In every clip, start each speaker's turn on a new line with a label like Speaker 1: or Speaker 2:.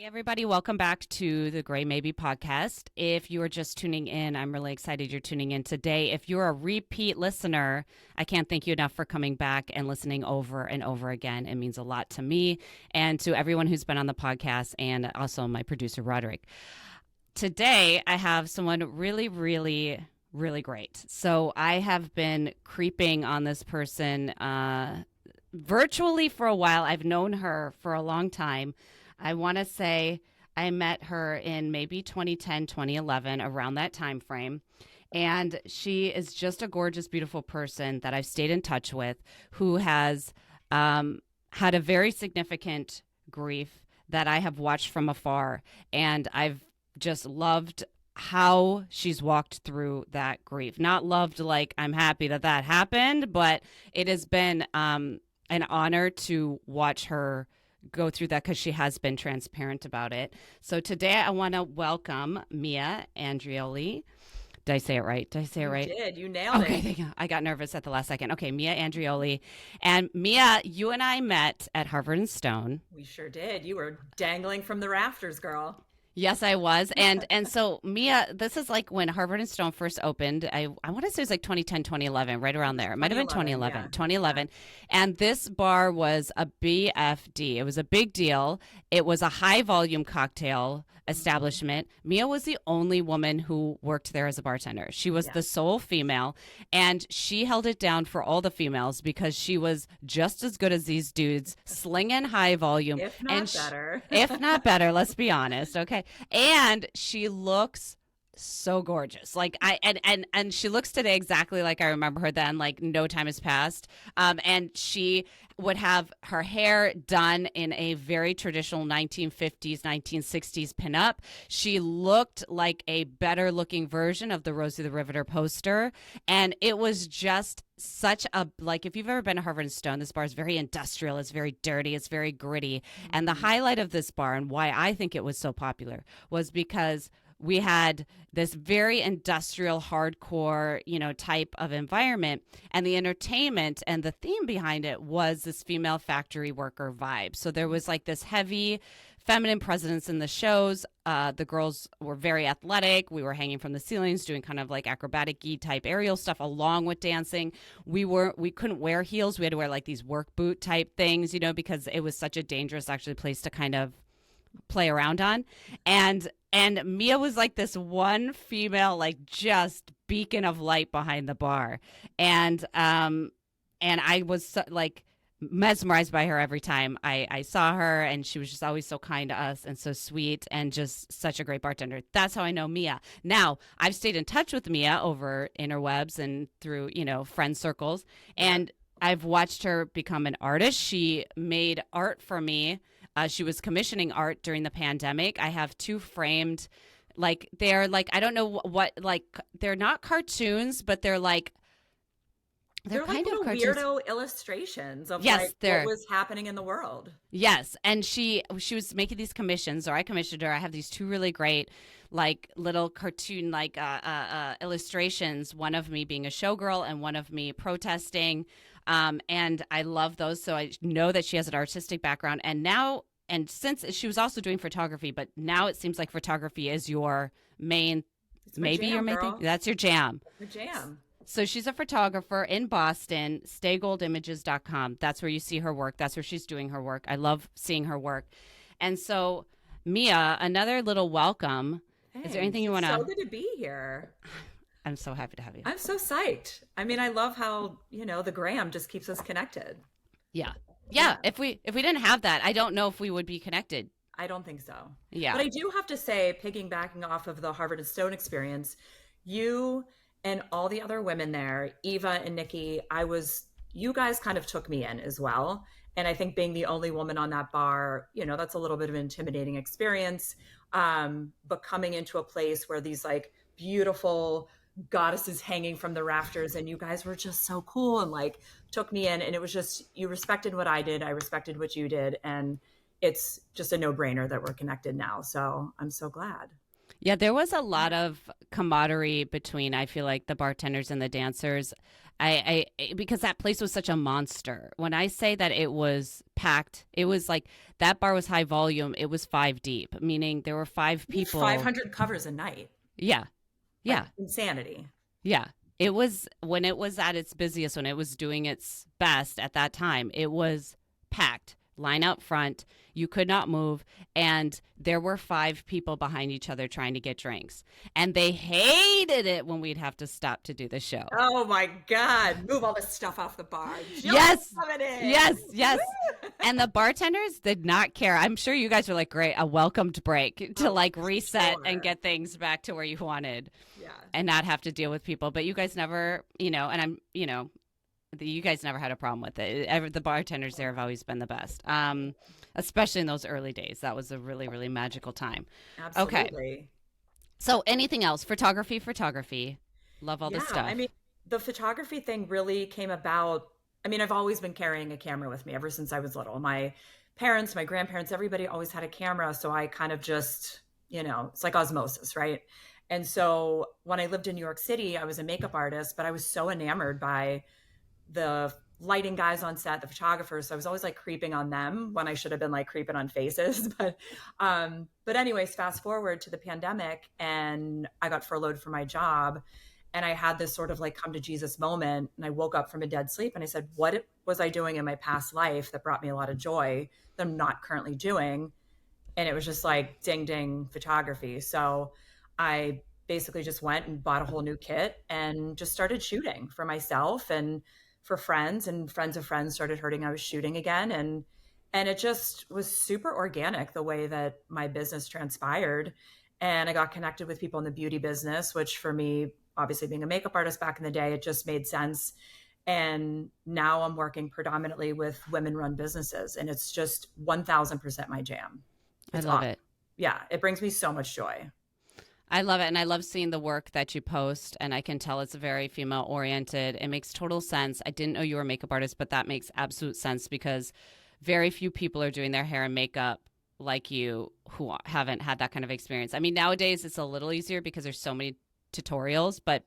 Speaker 1: Hey, everybody, welcome back to the Gray Maybe podcast. If you are just tuning in, I'm really excited you're tuning in today. If you're a repeat listener, I can't thank you enough for coming back and listening over and over again. It means a lot to me and to everyone who's been on the podcast, and also my producer, Roderick. Today, I have someone really great. So I have been creeping on this person virtually for a while. I've known her for a long time. I want to say I met her in maybe 2010, 2011, around that time frame. And she is just a gorgeous, beautiful person that I've stayed in touch with, who has had a very significant grief that I have watched from afar. And I've just loved how she's walked through that grief. Not loved like I'm happy that that happened, but it has been an honor to watch her go through that because she has been transparent about it. So today I want to welcome Mia Andreoli. Did I say it right? Did I say it right?
Speaker 2: You did. You nailed
Speaker 1: Okay,
Speaker 2: it.
Speaker 1: thank you. I got nervous at the last second. Okay, Mia Andreoli. And Mia, you and I met at Harvard and Stone.
Speaker 2: We sure did. You were dangling from the rafters, girl.
Speaker 1: Yes, I was. And so Mia, this is like when Harvard and Stone first opened. I want to say it was like 2010, 2011, right around there. It might have been
Speaker 2: 2011,
Speaker 1: 2011. And this bar was a BFD. It was a big deal. It was a high volume cocktail establishment. Mia was the only woman who worked there as a bartender. She was
Speaker 2: Yeah.
Speaker 1: the sole female, and she held it down for all the females because she was just as good as these dudes, slinging high volume.
Speaker 2: If
Speaker 1: And
Speaker 2: not better.
Speaker 1: if not better, let's be honest, okay? And she looks so gorgeous. Like and she looks today exactly like I remember her then, like no time has passed. And she would have her hair done in a very traditional 1950s, 1960s pinup. She looked like a better looking version of the Rosie the Riveter poster. And it was just such a, like, if you've ever been to Harvard and Stone, this bar is very industrial, it's very dirty, it's very gritty. And the highlight of this bar, and why I think it was so popular, was because we had this very industrial, hardcore, type of environment, and the entertainment and the theme behind it was this female factory worker vibe. So there was like this heavy feminine presence in the shows. The girls were very athletic. We were hanging from the ceilings, doing kind of like acrobatic-y type aerial stuff along with dancing. We couldn't wear heels. We had to wear like these work boot type things, because it was such a dangerous actually place to kind of play around on. And Mia was like this one female, like just beacon of light behind the bar. And I was so, like mesmerized by her every time I saw her, and she was just always so kind to us and so sweet and just such a great bartender. That's how I know Mia. Now, I've stayed in touch with Mia over interwebs and through, friend circles, and I've watched her become an artist. She made art for me. She was commissioning art during the pandemic. I have two framed, like they're like, I don't know what like they're not cartoons, but they're like
Speaker 2: They're like
Speaker 1: kind of
Speaker 2: little
Speaker 1: cartoons.
Speaker 2: weirdo illustrations of
Speaker 1: Yes,
Speaker 2: like what
Speaker 1: they're
Speaker 2: was happening in the world.
Speaker 1: yes, and she was making these commissions, or I commissioned her. I have these two really great, like little cartoon like illustrations. One of me being a showgirl, and one of me protesting. And I love those, so I know that she has an artistic background. And since she was also doing photography, but now it seems like photography is your main,
Speaker 2: It's my
Speaker 1: maybe your
Speaker 2: jam,
Speaker 1: main thing.
Speaker 2: girl.
Speaker 1: That's your jam.
Speaker 2: My jam.
Speaker 1: So she's a photographer in Boston, staygoldimages.com. That's where you see her work. That's where she's doing her work. I love seeing her work. And so, Mia, another little welcome. Is there
Speaker 2: Thanks.
Speaker 1: anything you want
Speaker 2: It's so
Speaker 1: to?
Speaker 2: good to be here.
Speaker 1: I'm so happy to have you.
Speaker 2: I'm so psyched. I mean, I love how, the gram just keeps us connected.
Speaker 1: Yeah.
Speaker 2: Yeah.
Speaker 1: Yeah. If we didn't have that, I don't know if we would be connected.
Speaker 2: I don't think so.
Speaker 1: Yeah.
Speaker 2: But I do have to say, piggybacking off of the Harvard and Stone experience, you and all the other women there, Eva and Nikki, you guys kind of took me in as well. And I think being the only woman on that bar, that's a little bit of an intimidating experience. But coming into a place where these like beautiful goddesses hanging from the rafters, and you guys were just so cool and like took me in, and it was just, you respected what I did, I respected what you did, and it's just a no-brainer that we're connected now. So I'm so glad.
Speaker 1: Yeah, there was a lot of camaraderie between, I feel like, the bartenders and the dancers. Because that place was such a monster. When I say that it was packed, it was like that bar was high volume. It was five deep, meaning there were five people.
Speaker 2: 500 covers a night.
Speaker 1: Yeah,
Speaker 2: Like
Speaker 1: yeah,
Speaker 2: insanity.
Speaker 1: yeah. It was when it was at its busiest, when it was doing its best at that time. It was packed, line out front. You could not move. And there were five people behind each other trying to get drinks. And they hated it when we'd have to stop to do the show.
Speaker 2: Oh my God. Move all this stuff off the bar.
Speaker 1: Yes.
Speaker 2: Coming in.
Speaker 1: Yes. And the bartenders did not care. I'm sure you guys were like, great, a welcomed break to like reset and get things back to where you wanted.
Speaker 2: Yeah.
Speaker 1: And not have to deal with people. But you guys never, and I'm, you guys never had a problem with it. The bartenders there have always been the best, especially in those early days. That was a really, really magical time.
Speaker 2: Absolutely.
Speaker 1: Okay. So anything else? Photography. Love all this stuff.
Speaker 2: I mean, the photography thing really came about. I mean, I've always been carrying a camera with me ever since I was little. My parents, my grandparents, everybody always had a camera. So I kind of just, it's like osmosis, right? And so when I lived in New York City, I was a makeup artist, but I was so enamored by the lighting guys on set, the photographers. So I was always like creeping on them when I should have been like creeping on faces. But anyways, fast forward to the pandemic and I got furloughed from my job and I had this sort of like come to Jesus moment. And I woke up from a dead sleep and I said, what was I doing in my past life that brought me a lot of joy that I'm not currently doing? And it was just like ding, ding photography. So I basically just went and bought a whole new kit and just started shooting for myself and for friends, and friends of friends started hearing I was shooting again. And it just was super organic the way that my business transpired. And I got connected with people in the beauty business, which for me, obviously being a makeup artist back in the day, it just made sense. And now I'm working predominantly with women run businesses and it's just 1000% my jam. It's
Speaker 1: I love
Speaker 2: awesome.
Speaker 1: it.
Speaker 2: Yeah. It brings me so much joy.
Speaker 1: I love it. And I love seeing the work that you post. And I can tell it's very female oriented. It makes total sense. I didn't know you were a makeup artist, but that makes absolute sense because very few people are doing their hair and makeup like you who haven't had that kind of experience. I mean, nowadays it's a little easier because there's so many tutorials. But,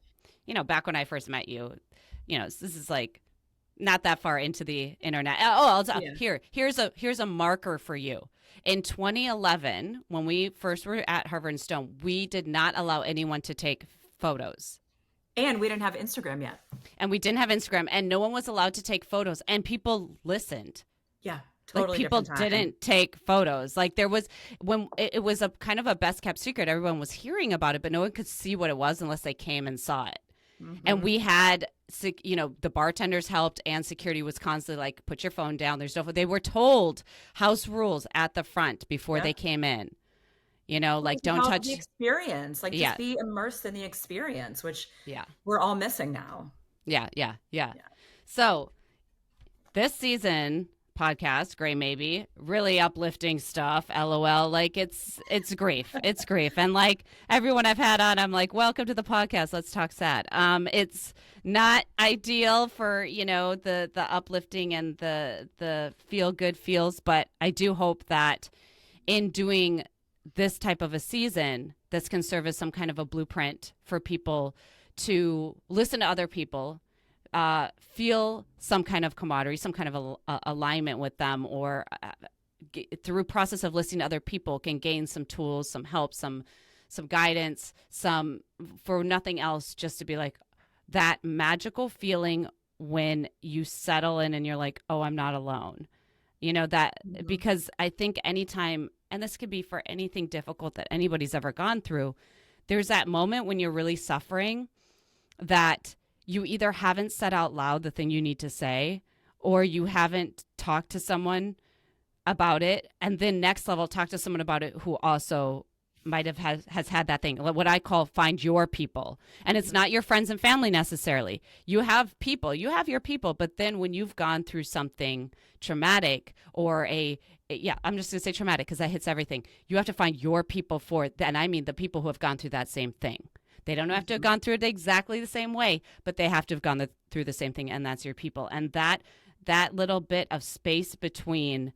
Speaker 1: back when I first met you, this is like not that far into the internet. Here's a marker for you. In 2011, when we first were at Harvard and Stone, we did not allow anyone to take photos.
Speaker 2: And we didn't have Instagram yet.
Speaker 1: And we didn't have Instagram, and no one was allowed to take photos, and people listened.
Speaker 2: Yeah, totally.
Speaker 1: Like people
Speaker 2: different time.
Speaker 1: didn't take photos. Like there was, when it was a kind of a best kept secret, everyone was hearing about it, but no one could see what it was unless they came and saw it. Mm-hmm. And we had, the bartenders helped and security was constantly like, put your phone down. There's no, they were told house rules at the front before they came in, like don't touch
Speaker 2: the experience, like just be immersed in the experience, which we're all missing now.
Speaker 1: Yeah. So this season podcast, Gray Maybe, really uplifting stuff. LOL. Like it's grief. It's grief. And like everyone I've had on, I'm like, welcome to the podcast. Let's talk sad. It's not ideal for, the uplifting and the feel good feels, but I do hope that in doing this type of a season, this can serve as some kind of a blueprint for people to listen to other people, feel some kind of camaraderie, some kind of alignment with them, or through process of listening to other people can gain some tools, some help, some guidance, some, for nothing else, just to be like that magical feeling when you settle in and you're like, oh, I'm not alone. Because I think anytime, and this could be for anything difficult that anybody's ever gone through, there's that moment when you're really suffering that you either haven't said out loud the thing you need to say, or you haven't talked to someone about it, and then next level, talk to someone about it who also might have has had that thing, what I call find your people. And it's not your friends and family necessarily. You have your people, but then when you've gone through something traumatic or I'm just going to say traumatic because that hits everything. You have to find your people for it. And I mean the people who have gone through that same thing. They don't have to have gone through it exactly the same way, but they have to have gone through the same thing, and that's your people. And that little bit of space between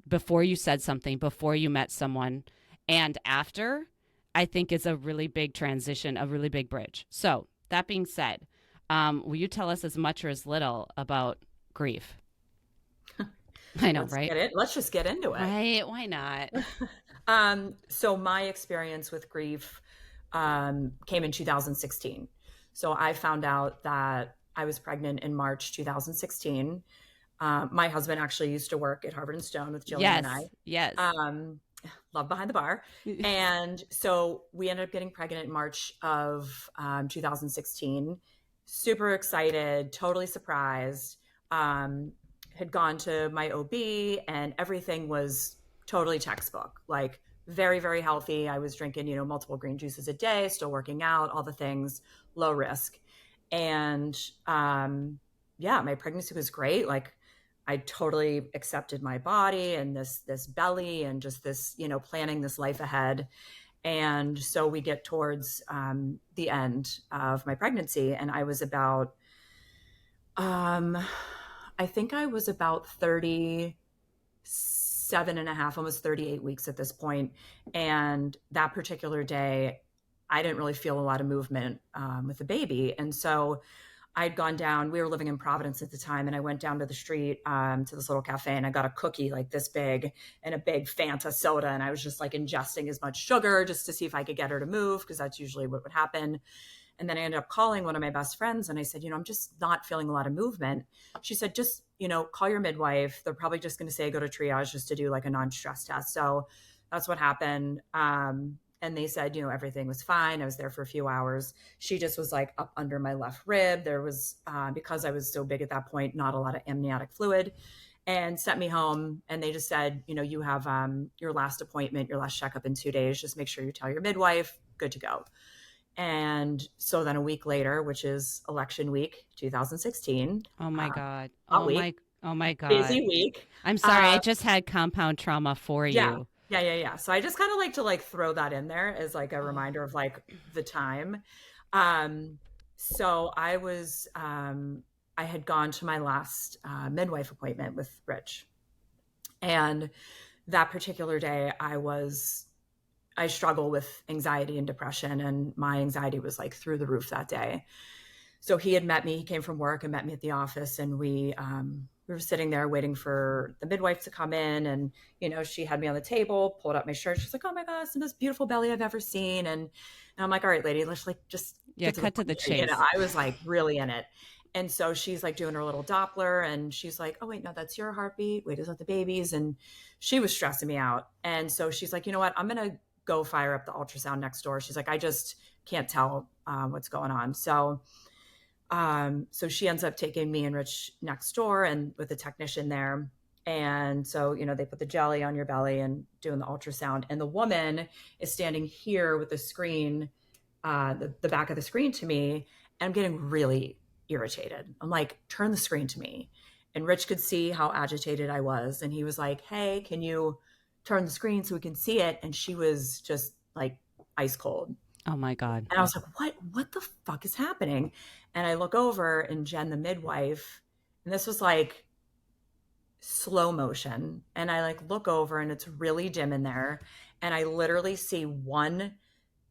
Speaker 1: before you said something, before you met someone, and after, I think is a really big transition, a really big bridge. So that being said, will you tell us as much or as little about grief? I know,
Speaker 2: Let's
Speaker 1: right?
Speaker 2: get it. Let's just get into it.
Speaker 1: Right? Why not?
Speaker 2: So my experience with grief came in 2016. So I found out that I was pregnant in March 2016. My husband actually used to work at Harvard and Stone with Jillian and I.
Speaker 1: Yes, yes.
Speaker 2: Um, Love behind the bar. And so we ended up getting pregnant in March of 2016. Super excited, totally surprised. Um, had gone to my OB and everything was totally textbook, like very, very healthy. I was drinking, multiple green juices a day, still working out, all the things, low risk. And yeah, my pregnancy was great. Like I totally accepted my body and this belly and just this, planning this life ahead. And so we get towards the end of my pregnancy, and I was about, I think I was about 37 and a half, almost 38 weeks at this point. And that particular day, I didn't really feel a lot of movement with the baby. And so I'd gone down, we were living in Providence at the time, and I went down to the street to this little cafe and I got a cookie like this big and a big Fanta soda. And I was just like ingesting as much sugar just to see if I could get her to move, because that's usually what would happen. And then I ended up calling one of my best friends and I said, I'm just not feeling a lot of movement. She said, just, call your midwife. They're probably just going to say go to triage just to do like a non-stress test. So that's what happened. And they said, everything was fine. I was there for a few hours. She just was like up under my left rib. There was, because I was so big at that point, not a lot of amniotic fluid, and sent me home. And they just said, you have your last appointment, your last checkup in 2 days. Just make sure you tell your midwife, good to go. And so then a week later, which is election week, 2016,
Speaker 1: Oh my God.
Speaker 2: hot week,
Speaker 1: Oh my God.
Speaker 2: busy week.
Speaker 1: I'm sorry. I
Speaker 2: Uh,
Speaker 1: just had compound trauma for
Speaker 2: yeah,
Speaker 1: you.
Speaker 2: yeah. So I just kind of like to like throw that in there as like a
Speaker 1: Oh.
Speaker 2: reminder of like the time. Um, so I had gone to my last midwife appointment with Rich, and that particular day I struggle with anxiety and depression, and my anxiety was like through the roof that day. So he came from work and met me at the office, and we were sitting there waiting for the midwife to come in. And, she had me on the table, pulled up my shirt. She's like, oh my gosh, the most beautiful belly I've ever seen. And I'm like, all right, lady, let's like just
Speaker 1: Yeah,
Speaker 2: get to the
Speaker 1: cut to
Speaker 2: point
Speaker 1: the
Speaker 2: here.
Speaker 1: chase.
Speaker 2: I was like really in it. And so she's like doing her little Doppler and she's like, oh, wait, no, that's your heartbeat. Wait, is that the baby's? And she was stressing me out. And so she's like, you know what? I'm going to go fire up the ultrasound next door. She's like, I just can't tell what's going on. So she ends up taking me and Rich next door and with a technician there. And so, they put the jelly on your belly and doing the ultrasound. And the woman is standing here with the screen, the back of the screen to me. And I'm getting really irritated. I'm like, turn the screen to me. And Rich could see how agitated I was. And he was like, hey, can you turn the screen so we can see it? And she was just like ice cold.
Speaker 1: Oh my God.
Speaker 2: And I was like, what the fuck is happening? And I look over and Jen, the midwife, and this was like slow motion. And I like look over and it's really dim in there. And I literally see one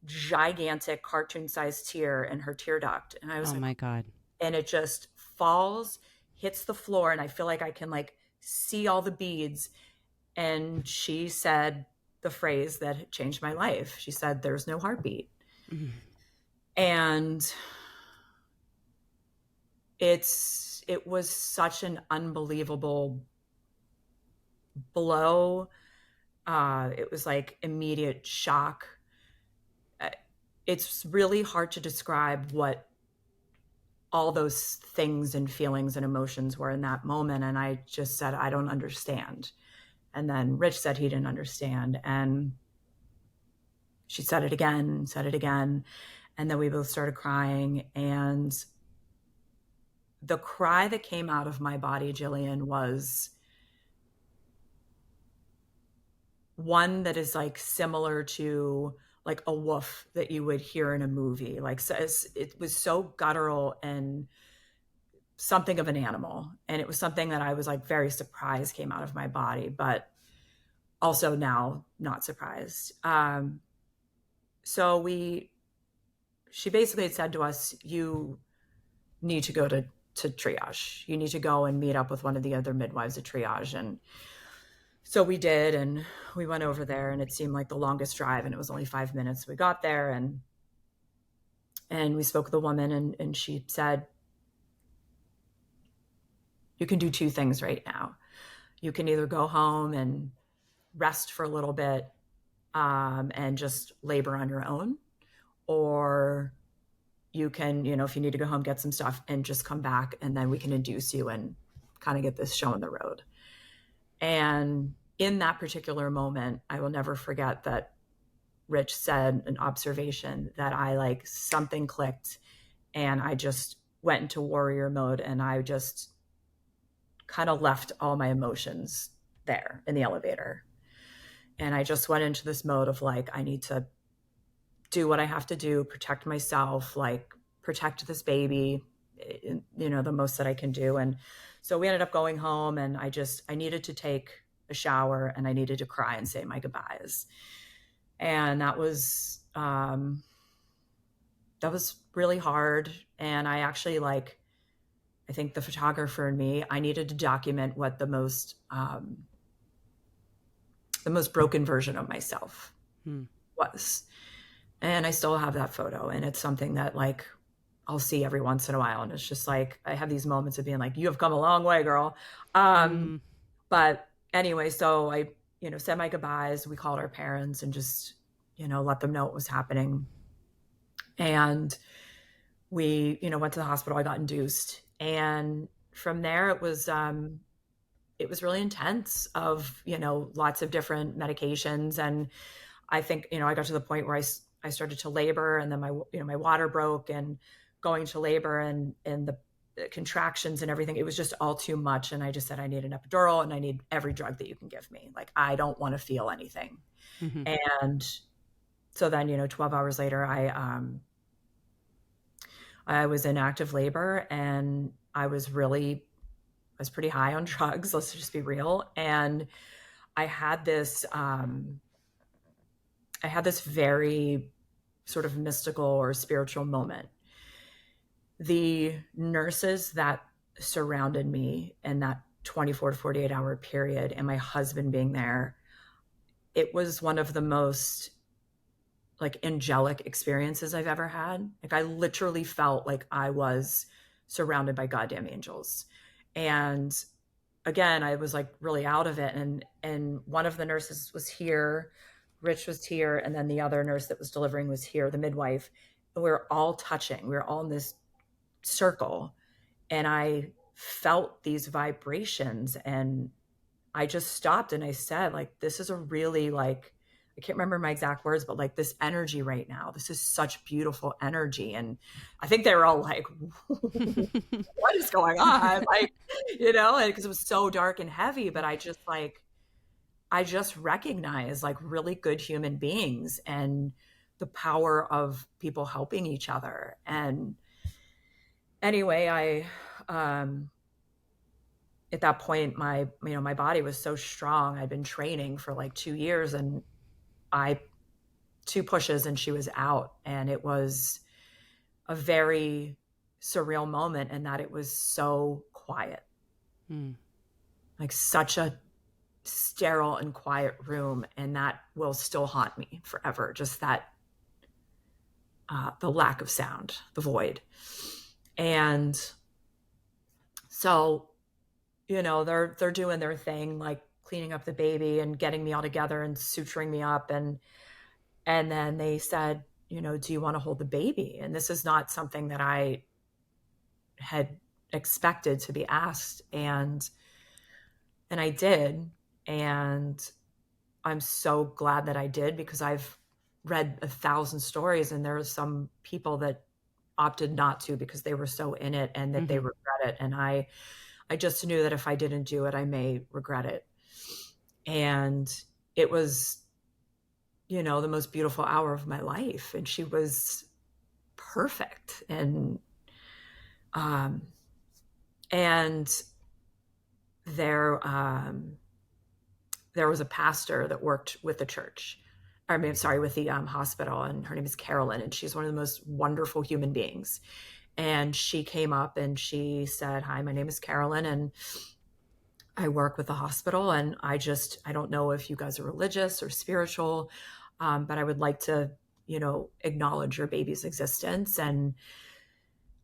Speaker 2: gigantic cartoon sized tear in her tear duct. And I was
Speaker 1: Oh
Speaker 2: like,
Speaker 1: my God.
Speaker 2: and it just falls, hits the floor. And I feel like I can like see all the beads. And she said the phrase that changed my life. She said, there's no heartbeat.
Speaker 1: Mm.
Speaker 2: And it was such an unbelievable blow. It was like immediate shock. It's really hard to describe what all those things and feelings and emotions were in that moment. And I just said, I don't understand. And then Rich said he didn't understand. And she said it again, said it again. And then we both started crying. And the cry that came out of my body, Jillian, was one that is like similar to like a woof that you would hear in a movie. Like, so it was so guttural and something of an animal. And it was something that I was like very surprised came out of my body, but also now not surprised. So she basically had said to us, you need to go to triage. You need to go and meet up with one of the other midwives at triage. And so we did, and we went over there, and it seemed like the longest drive, and it was only 5 minutes. We got there, and we spoke with the woman, and she said, you can do two things right now. You can either go home and rest for a little bit, and just labor on your own, or you can, if you need to go home, get some stuff and just come back, and then we can induce you and kind of get this show on the road. And in that particular moment, I will never forget that Rich said an observation that something clicked, and I just went into warrior mode, and I just kind of left all my emotions there in the elevator. And I just went into this mode of I need to do what I have to do, protect myself, protect this baby, the most that I can do. And so we ended up going home, and I needed to take a shower, and I needed to cry and say my goodbyes. And that was really hard. And I actually I think the photographer and me, I needed to document what the most broken version of myself was. And I still have that photo, and it's something that I'll see every once in a while. And it's just I have these moments of being you have come a long way, girl. But anyway, so I, said my goodbyes. We called our parents and just, let them know what was happening. And we, went to the hospital. I got induced. And from there, it was really intense of, lots of different medications. And I think, I got to the point where I started to labor, and then my water broke, and going to labor and the contractions and everything, it was just all too much. And I just said, I need an epidural, and I need every drug that you can give me. I don't want to feel anything. Mm-hmm. And so then, 12 hours later, I was in active labor, and I was pretty high on drugs. Let's just be real. And I had this very sort of mystical or spiritual moment. The nurses that surrounded me in that 24 to 48 hour period, and my husband being there, it was one of the most angelic experiences I've ever had. I literally felt like I was surrounded by goddamn angels. And again, I was really out of it. And one of the nurses was here, Rich was here, and then the other nurse that was delivering was here, the midwife. And we were all touching. We were all in this circle. And I felt these vibrations, and I just stopped, and I said, this is a really I can't remember my exact words, but this energy right now, this is such beautiful energy. And I think they were all what is going on? Because it was so dark and heavy, but I just recognize really good human beings and the power of people helping each other. And anyway, at that point, my body was so strong. I'd been training for 2 years, and 2 pushes and she was out. And it was a very surreal moment in that it was so quiet, such a sterile and quiet room. And that will still haunt me forever. Just that, the lack of sound, the void. And so, they're doing their thing, cleaning up the baby and getting me all together and suturing me up. And then they said, do you want to hold the baby? And this is not something that I had expected to be asked. And I did. And I'm so glad that I did, because I've read 1,000 stories, and there are some people that opted not to because they were so in it and that they regret it. And I just knew that if I didn't do it, I may regret it. And it was, the most beautiful hour of my life. And she was perfect. And there was a pastor that worked with the church I mean, sorry, with the hospital, and her name is Carolyn, and she's one of the most wonderful human beings. And she came up and she said, "Hi, my name is Carolyn, and I work with the hospital, and I don't know if you guys are religious or spiritual, but I would like to, acknowledge your baby's existence." And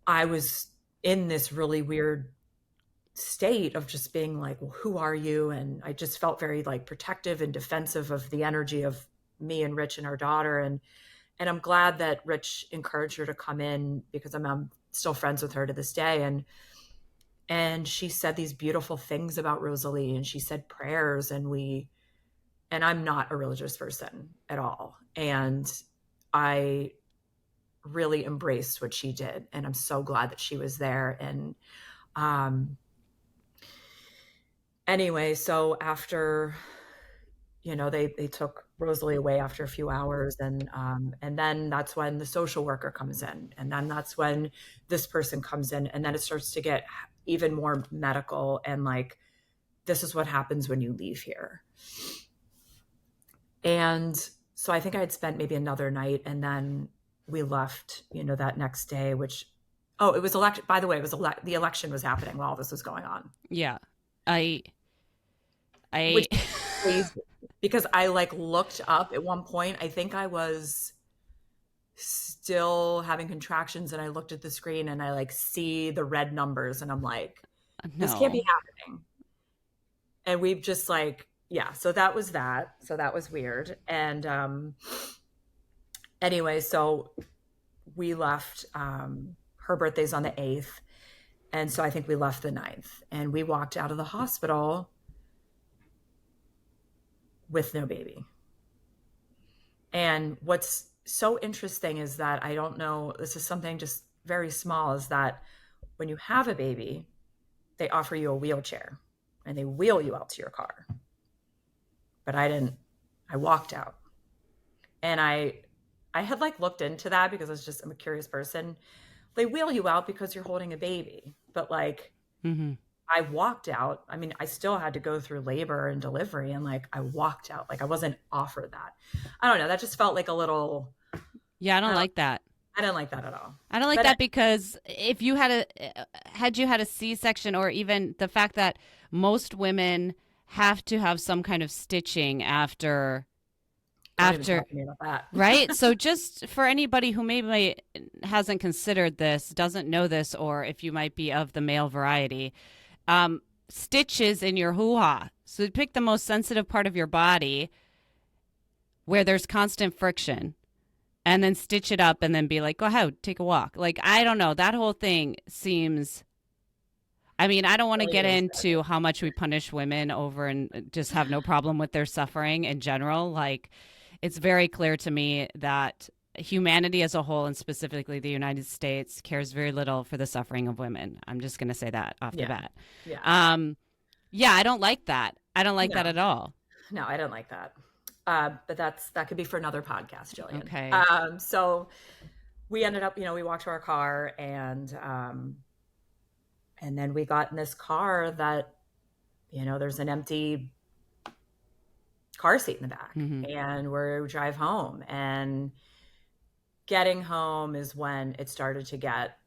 Speaker 2: I was in this really weird state of just being like, "Well, who are you?" And I just felt very like protective and defensive of the energy of me and Rich and our daughter. And I'm glad that Rich encouraged her to come in, because I'm still friends with her to this day. And she said these beautiful things about Rosalie, and she said prayers, and I'm not a religious person at all. And I really embraced what she did. And I'm so glad that she was there. And anyway, so after, they took Rosalie away after a few hours, and then that's when the social worker comes in, and then that's when this person comes in, and then it starts to get even more medical, and like, this is what happens when you leave here. And so I think I had spent maybe another night, and then we left, that next day, which, it was election. By the way, the election was happening while this was going on.
Speaker 1: Yeah. I
Speaker 2: Which is crazy, because I like looked up at one point. I think I was still having contractions, and I looked at the screen and I like see the red numbers, and I'm like, this can't be happening. And we've just like, yeah, so that was that. So that was weird. And anyway, so we left. Her birthday's on the 8th. And so I think we left the 9th, and we walked out of the hospital with no baby. And what's so interesting is that, I don't know, this is something just very small, is that when you have a baby, they offer you a wheelchair and they wheel you out to your car. But I didn't. I walked out. And I had like looked into that, because I'm a curious person. They wheel you out because you're holding a baby. But like, I walked out. I mean, I still had to go through labor and delivery, and like, I walked out. Like, I wasn't offered that. I don't know. That just felt like a little.
Speaker 1: Yeah, I don't like that.
Speaker 2: I didn't like that at all.
Speaker 1: I don't like that, because if you had a C-section, or even the fact that most women have to have some kind of stitching after right? So just for anybody who maybe hasn't considered this, doesn't know this, or if you might be of the male variety, stitches in your hoo-ha. So pick the most sensitive part of your body where there's constant friction, and then stitch it up, and then be like, go ahead, take a walk. Like, I don't know. That whole thing seems, I mean, I don't want to get into how much we punish women over and just have no problem with their suffering in general. Like, it's very clear to me that humanity as a whole, and specifically the United States, cares very little for the suffering of women. I'm just going to say that off the bat. Yeah, I don't like that. I don't like that at all.
Speaker 2: No, I don't like that. But that could be for another podcast, Jillian.
Speaker 1: Okay.
Speaker 2: So we ended up, we walked to our car, and then we got in this car that, there's an empty car seat in the back, and we drive home. And getting home is when it started to get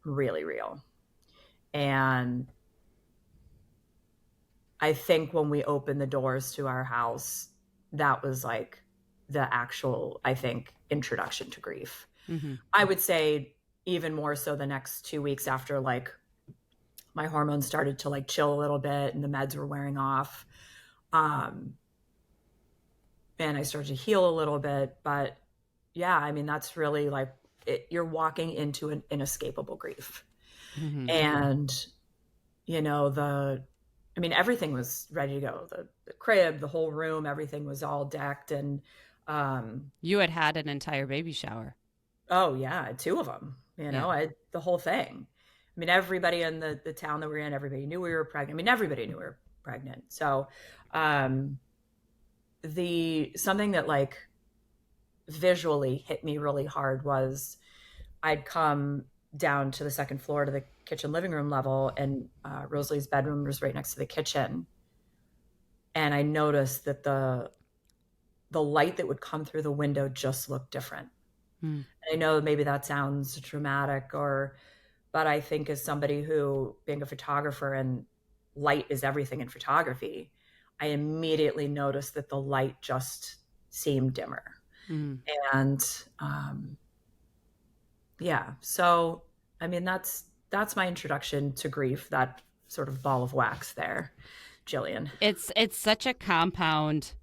Speaker 2: really real. And I think when we opened the doors to our house, that was like the actual, I think, introduction to grief. I would say even more so the next 2 weeks after, like, my hormones started to like chill a little bit and the meds were wearing off. And I started to heal a little bit. But yeah, I mean, that's really like you're walking into an inescapable grief. And, everything was ready to go. The crib, the whole room, everything was all decked. And
Speaker 1: you had an entire baby shower.
Speaker 2: Oh, yeah, 2 of them. The whole thing. I mean, everybody in the town that we're in, everybody knew we were pregnant. I mean, everybody knew we were pregnant. So something that like visually hit me really hard was I'd come down to the second floor to the kitchen living room level, and Rosalie's bedroom was right next to the kitchen. And I noticed that the the light that would come through the window just looked different.
Speaker 1: Mm.
Speaker 2: I know maybe that sounds dramatic, but I think as somebody who, being a photographer and light is everything in photography, I immediately noticed that the light just seemed dimmer.
Speaker 1: Mm.
Speaker 2: And yeah, so I mean, that's my introduction to grief, that sort of ball of wax there, Jillian.
Speaker 1: It's such a compound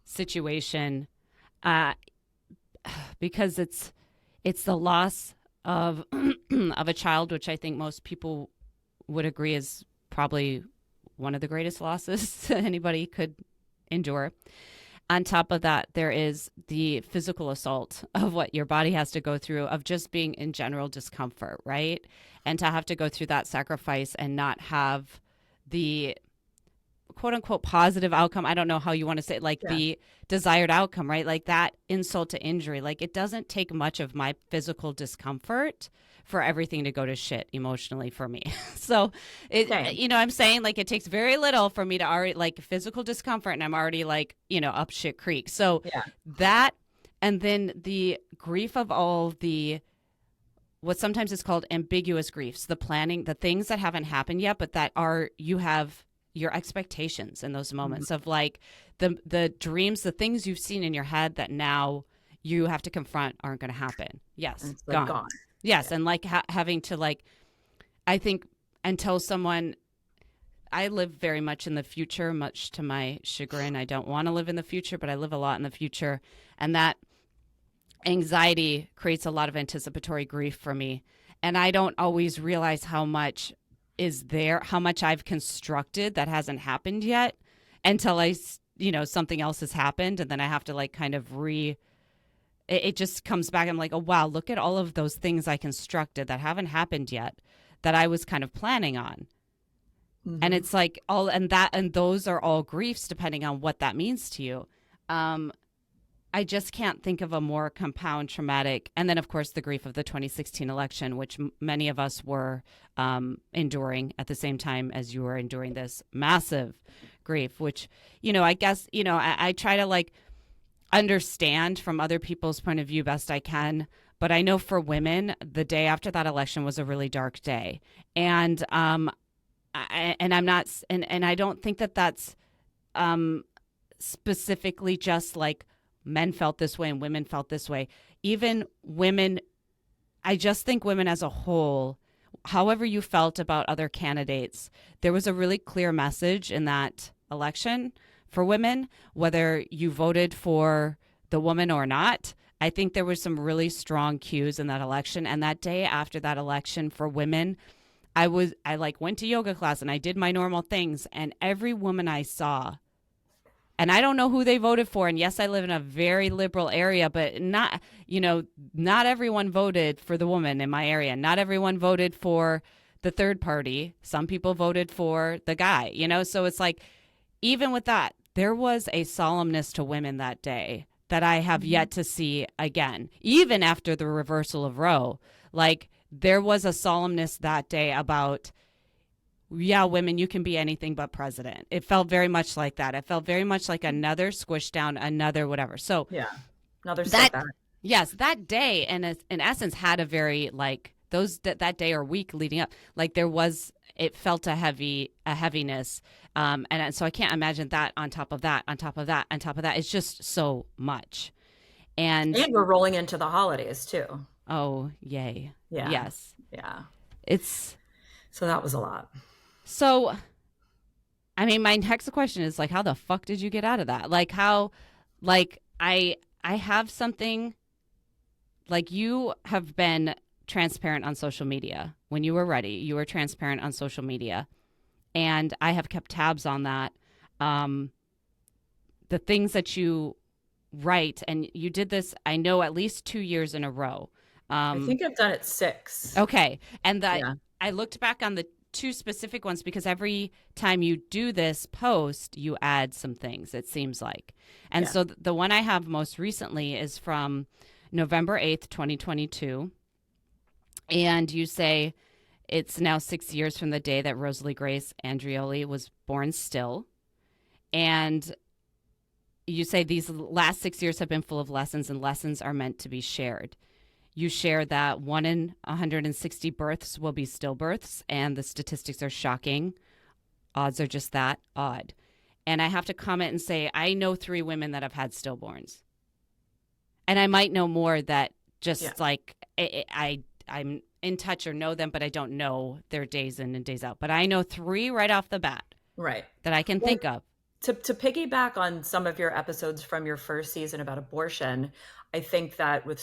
Speaker 1: situation, uh, because it's the loss of of a child, which I think most people would agree is probably one of the greatest losses anybody could endure. On top of that, there is the physical assault of what your body has to go through, of just being in general discomfort, right? And to have to go through that sacrifice and not have the quote unquote positive outcome. I don't know how you want to say it, like
Speaker 2: Yeah.
Speaker 1: the desired outcome, right? Like that insult to injury. Like it doesn't take much of my physical discomfort for everything to go to shit emotionally for me. So
Speaker 2: Same.
Speaker 1: I'm saying like it takes very little for me to already like physical discomfort and I'm already like, up shit creek. So
Speaker 2: Yeah.
Speaker 1: that, and then the grief of all the, what sometimes is called ambiguous griefs, the planning, the things that haven't happened yet, but that are, you have your expectations in those moments of like the dreams, the things you've seen in your head that now you have to confront aren't going to happen. Yes.
Speaker 2: It's like gone.
Speaker 1: Yes.
Speaker 2: Yeah.
Speaker 1: And like having to like, I think until someone, I live very much in the future, much to my chagrin. I don't want to live in the future, but I live a lot in the future. And that anxiety creates a lot of anticipatory grief for me. And I don't always realize how much is there, how much I've constructed that hasn't happened yet until something else has happened. And then I have to like kind of it just comes back. I'm like, oh, wow, look at all of those things I constructed that haven't happened yet that I was kind of planning on.
Speaker 2: Mm-hmm.
Speaker 1: And it's like and those are all griefs depending on what that means to you. I just can't think of a more compound traumatic. And then, of course, the grief of the 2016 election, which many of us were enduring at the same time as you were enduring this massive grief, which, I guess, I try to like understand from other people's point of view best I can. But I know for women, the day after that election was a really dark day. And I'm not, and I don't think that that's specifically just like men felt this way and women felt this way. Even women, I just think women as a whole, however you felt about other candidates, there was a really clear message in that election for women, whether you voted for the woman or not. I think there were some really strong cues in that election. And that day after that election for women, I went to yoga class and I did my normal things, and every woman I saw, and I don't know who they voted for. And yes, I live in a very liberal area, but not everyone voted for the woman in my area. Not everyone voted for the third party. Some people voted for the guy, so it's like, even with that, there was a solemnness to women that day that I have yet to see again, even after the reversal of Roe. Like, there was a solemnness that day about, yeah, women, you can be anything but president. It felt very much like that. It felt very much like another squish down, another whatever. So
Speaker 2: yeah, another step back.
Speaker 1: Yes, that day, and in essence, had a very like that day or week leading up. Like it felt a heaviness, and so I can't imagine that on top of that, on top of that, on top of that. It's just so much, and
Speaker 2: we're rolling into the holidays too.
Speaker 1: Oh, yay!
Speaker 2: Yeah.
Speaker 1: Yes.
Speaker 2: Yeah.
Speaker 1: So
Speaker 2: that was a lot.
Speaker 1: So, I mean, my next question is like, how the fuck did you get out of that? Like, how, like, I have something, like, you have been transparent on social media. When you were ready, you were transparent on social media. And I have kept tabs on that. The things that you write, and you did this, I know, at least 2 years in a row.
Speaker 2: I think I've done it 6.
Speaker 1: Okay. And I looked back on the 2 specific ones because every time you do this post, you add some things, it seems like. And so the one I have most recently is from November 8th, 2022. And you say, it's now 6 years from the day that Rosalie Grace Andreoli was born still. And you say these last 6 years have been full of lessons, and lessons are meant to be shared. You share that 1 in 160 births will be stillbirths, and the statistics are shocking. Odds are just that odd. And I have to comment and say, I know 3 women that have had stillborns. And I might know more that just like I'm in touch or know them, but I don't know their days in and days out. But I know 3 right off the bat.
Speaker 2: Right.
Speaker 1: That I can think of.
Speaker 2: To piggyback on some of your episodes from your first season about abortion, I think that with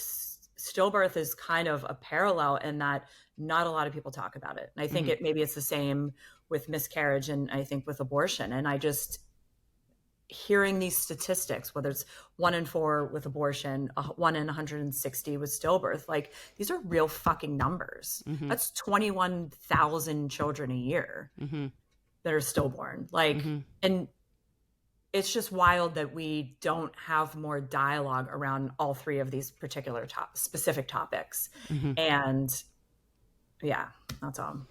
Speaker 2: stillbirth is kind of a parallel in that not a lot of people talk about it. And I think maybe it's the same with miscarriage and I think with abortion. And I just hearing these statistics, whether it's 1 in 4 with abortion, 1 in 160 with stillbirth, like these are real fucking numbers. That's 21,000 children a year that are stillborn. Like, and it's just wild that we don't have more dialogue around all 3 of these particular specific topics. And yeah, that's all.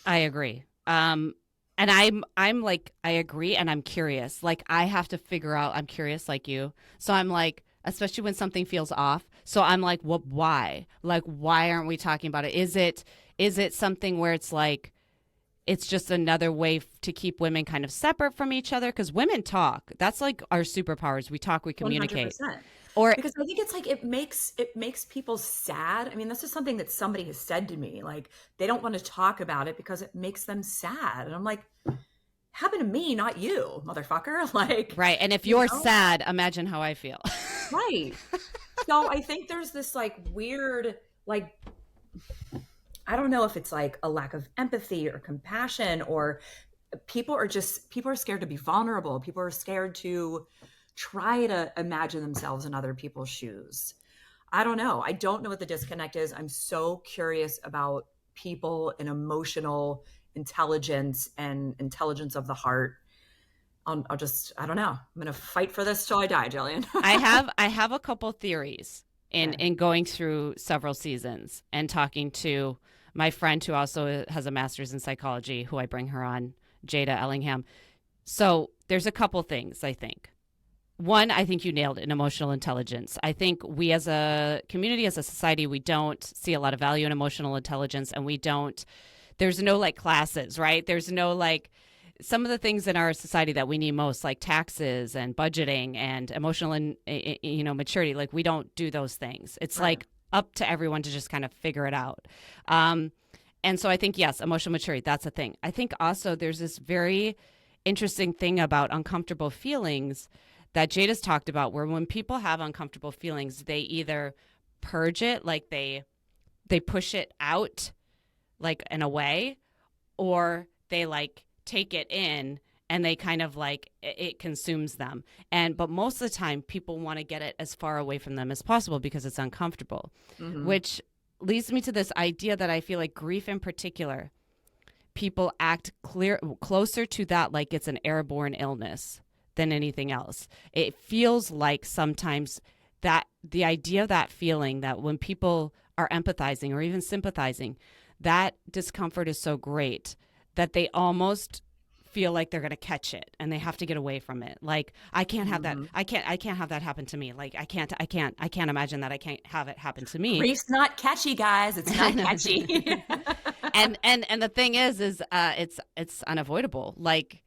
Speaker 1: I agree. And I'm like, I agree. And I'm curious, like I have to figure out, I'm curious like you. So I'm like, especially when something feels off. So I'm like, well, why? Like, why aren't we talking about it? Is it something where it's like, it's just another way to keep women kind of separate from each other? Because women talk. That's like our superpowers. We talk, we communicate.
Speaker 2: 100%.
Speaker 1: Or
Speaker 2: because I think it's like it makes people sad. I mean, this is something that somebody has said to me. Like they don't want to talk about it because it makes them sad. And I'm like, happened to me, not you, motherfucker. Like
Speaker 1: right. And if you're sad, imagine how I feel.
Speaker 2: Right. So I think there's this like weird, like I don't know if it's like a lack of empathy or compassion, or people are scared to be vulnerable. People are scared to try to imagine themselves in other people's shoes. I don't know. I don't know what the disconnect is. I'm so curious about people and emotional intelligence and intelligence of the heart. I don't know. I'm going to fight for this till I die, Jillian.
Speaker 1: I have a couple theories in going through several seasons and talking to my friend who also has a master's in psychology, who I bring her on, Jada Ellingham. So there's a couple things, I think. One, I think you nailed it, in emotional intelligence. I think we as a community, as a society, we don't see a lot of value in emotional intelligence, and there's no like classes, right? There's no like some of the things in our society that we need most, like taxes and budgeting and emotional and maturity. Like we don't do those things. It's like up to everyone to just kind of figure it out. And so I think, yes, emotional maturity, that's a thing. I think also there's this very interesting thing about uncomfortable feelings that Jada's talked about, where when people have uncomfortable feelings, they either purge it, like they push it out like in a way, or they like take it in and they kind of like it consumes them. But most of the time people want to get it as far away from them as possible because it's uncomfortable, which leads me to this idea that I feel like grief in particular, people act closer to that like it's an airborne illness than anything else. It feels like sometimes that the idea of that feeling, that when people are empathizing or even sympathizing, that discomfort is so great that they almost feel like they're going to catch it and they have to get away from it. Like, I can't have that. I can't have that happen to me. Like, I can't imagine that I can't have it happen to me.
Speaker 2: Grief's not catchy, guys. It's not catchy.
Speaker 1: and the thing is it's unavoidable. Like,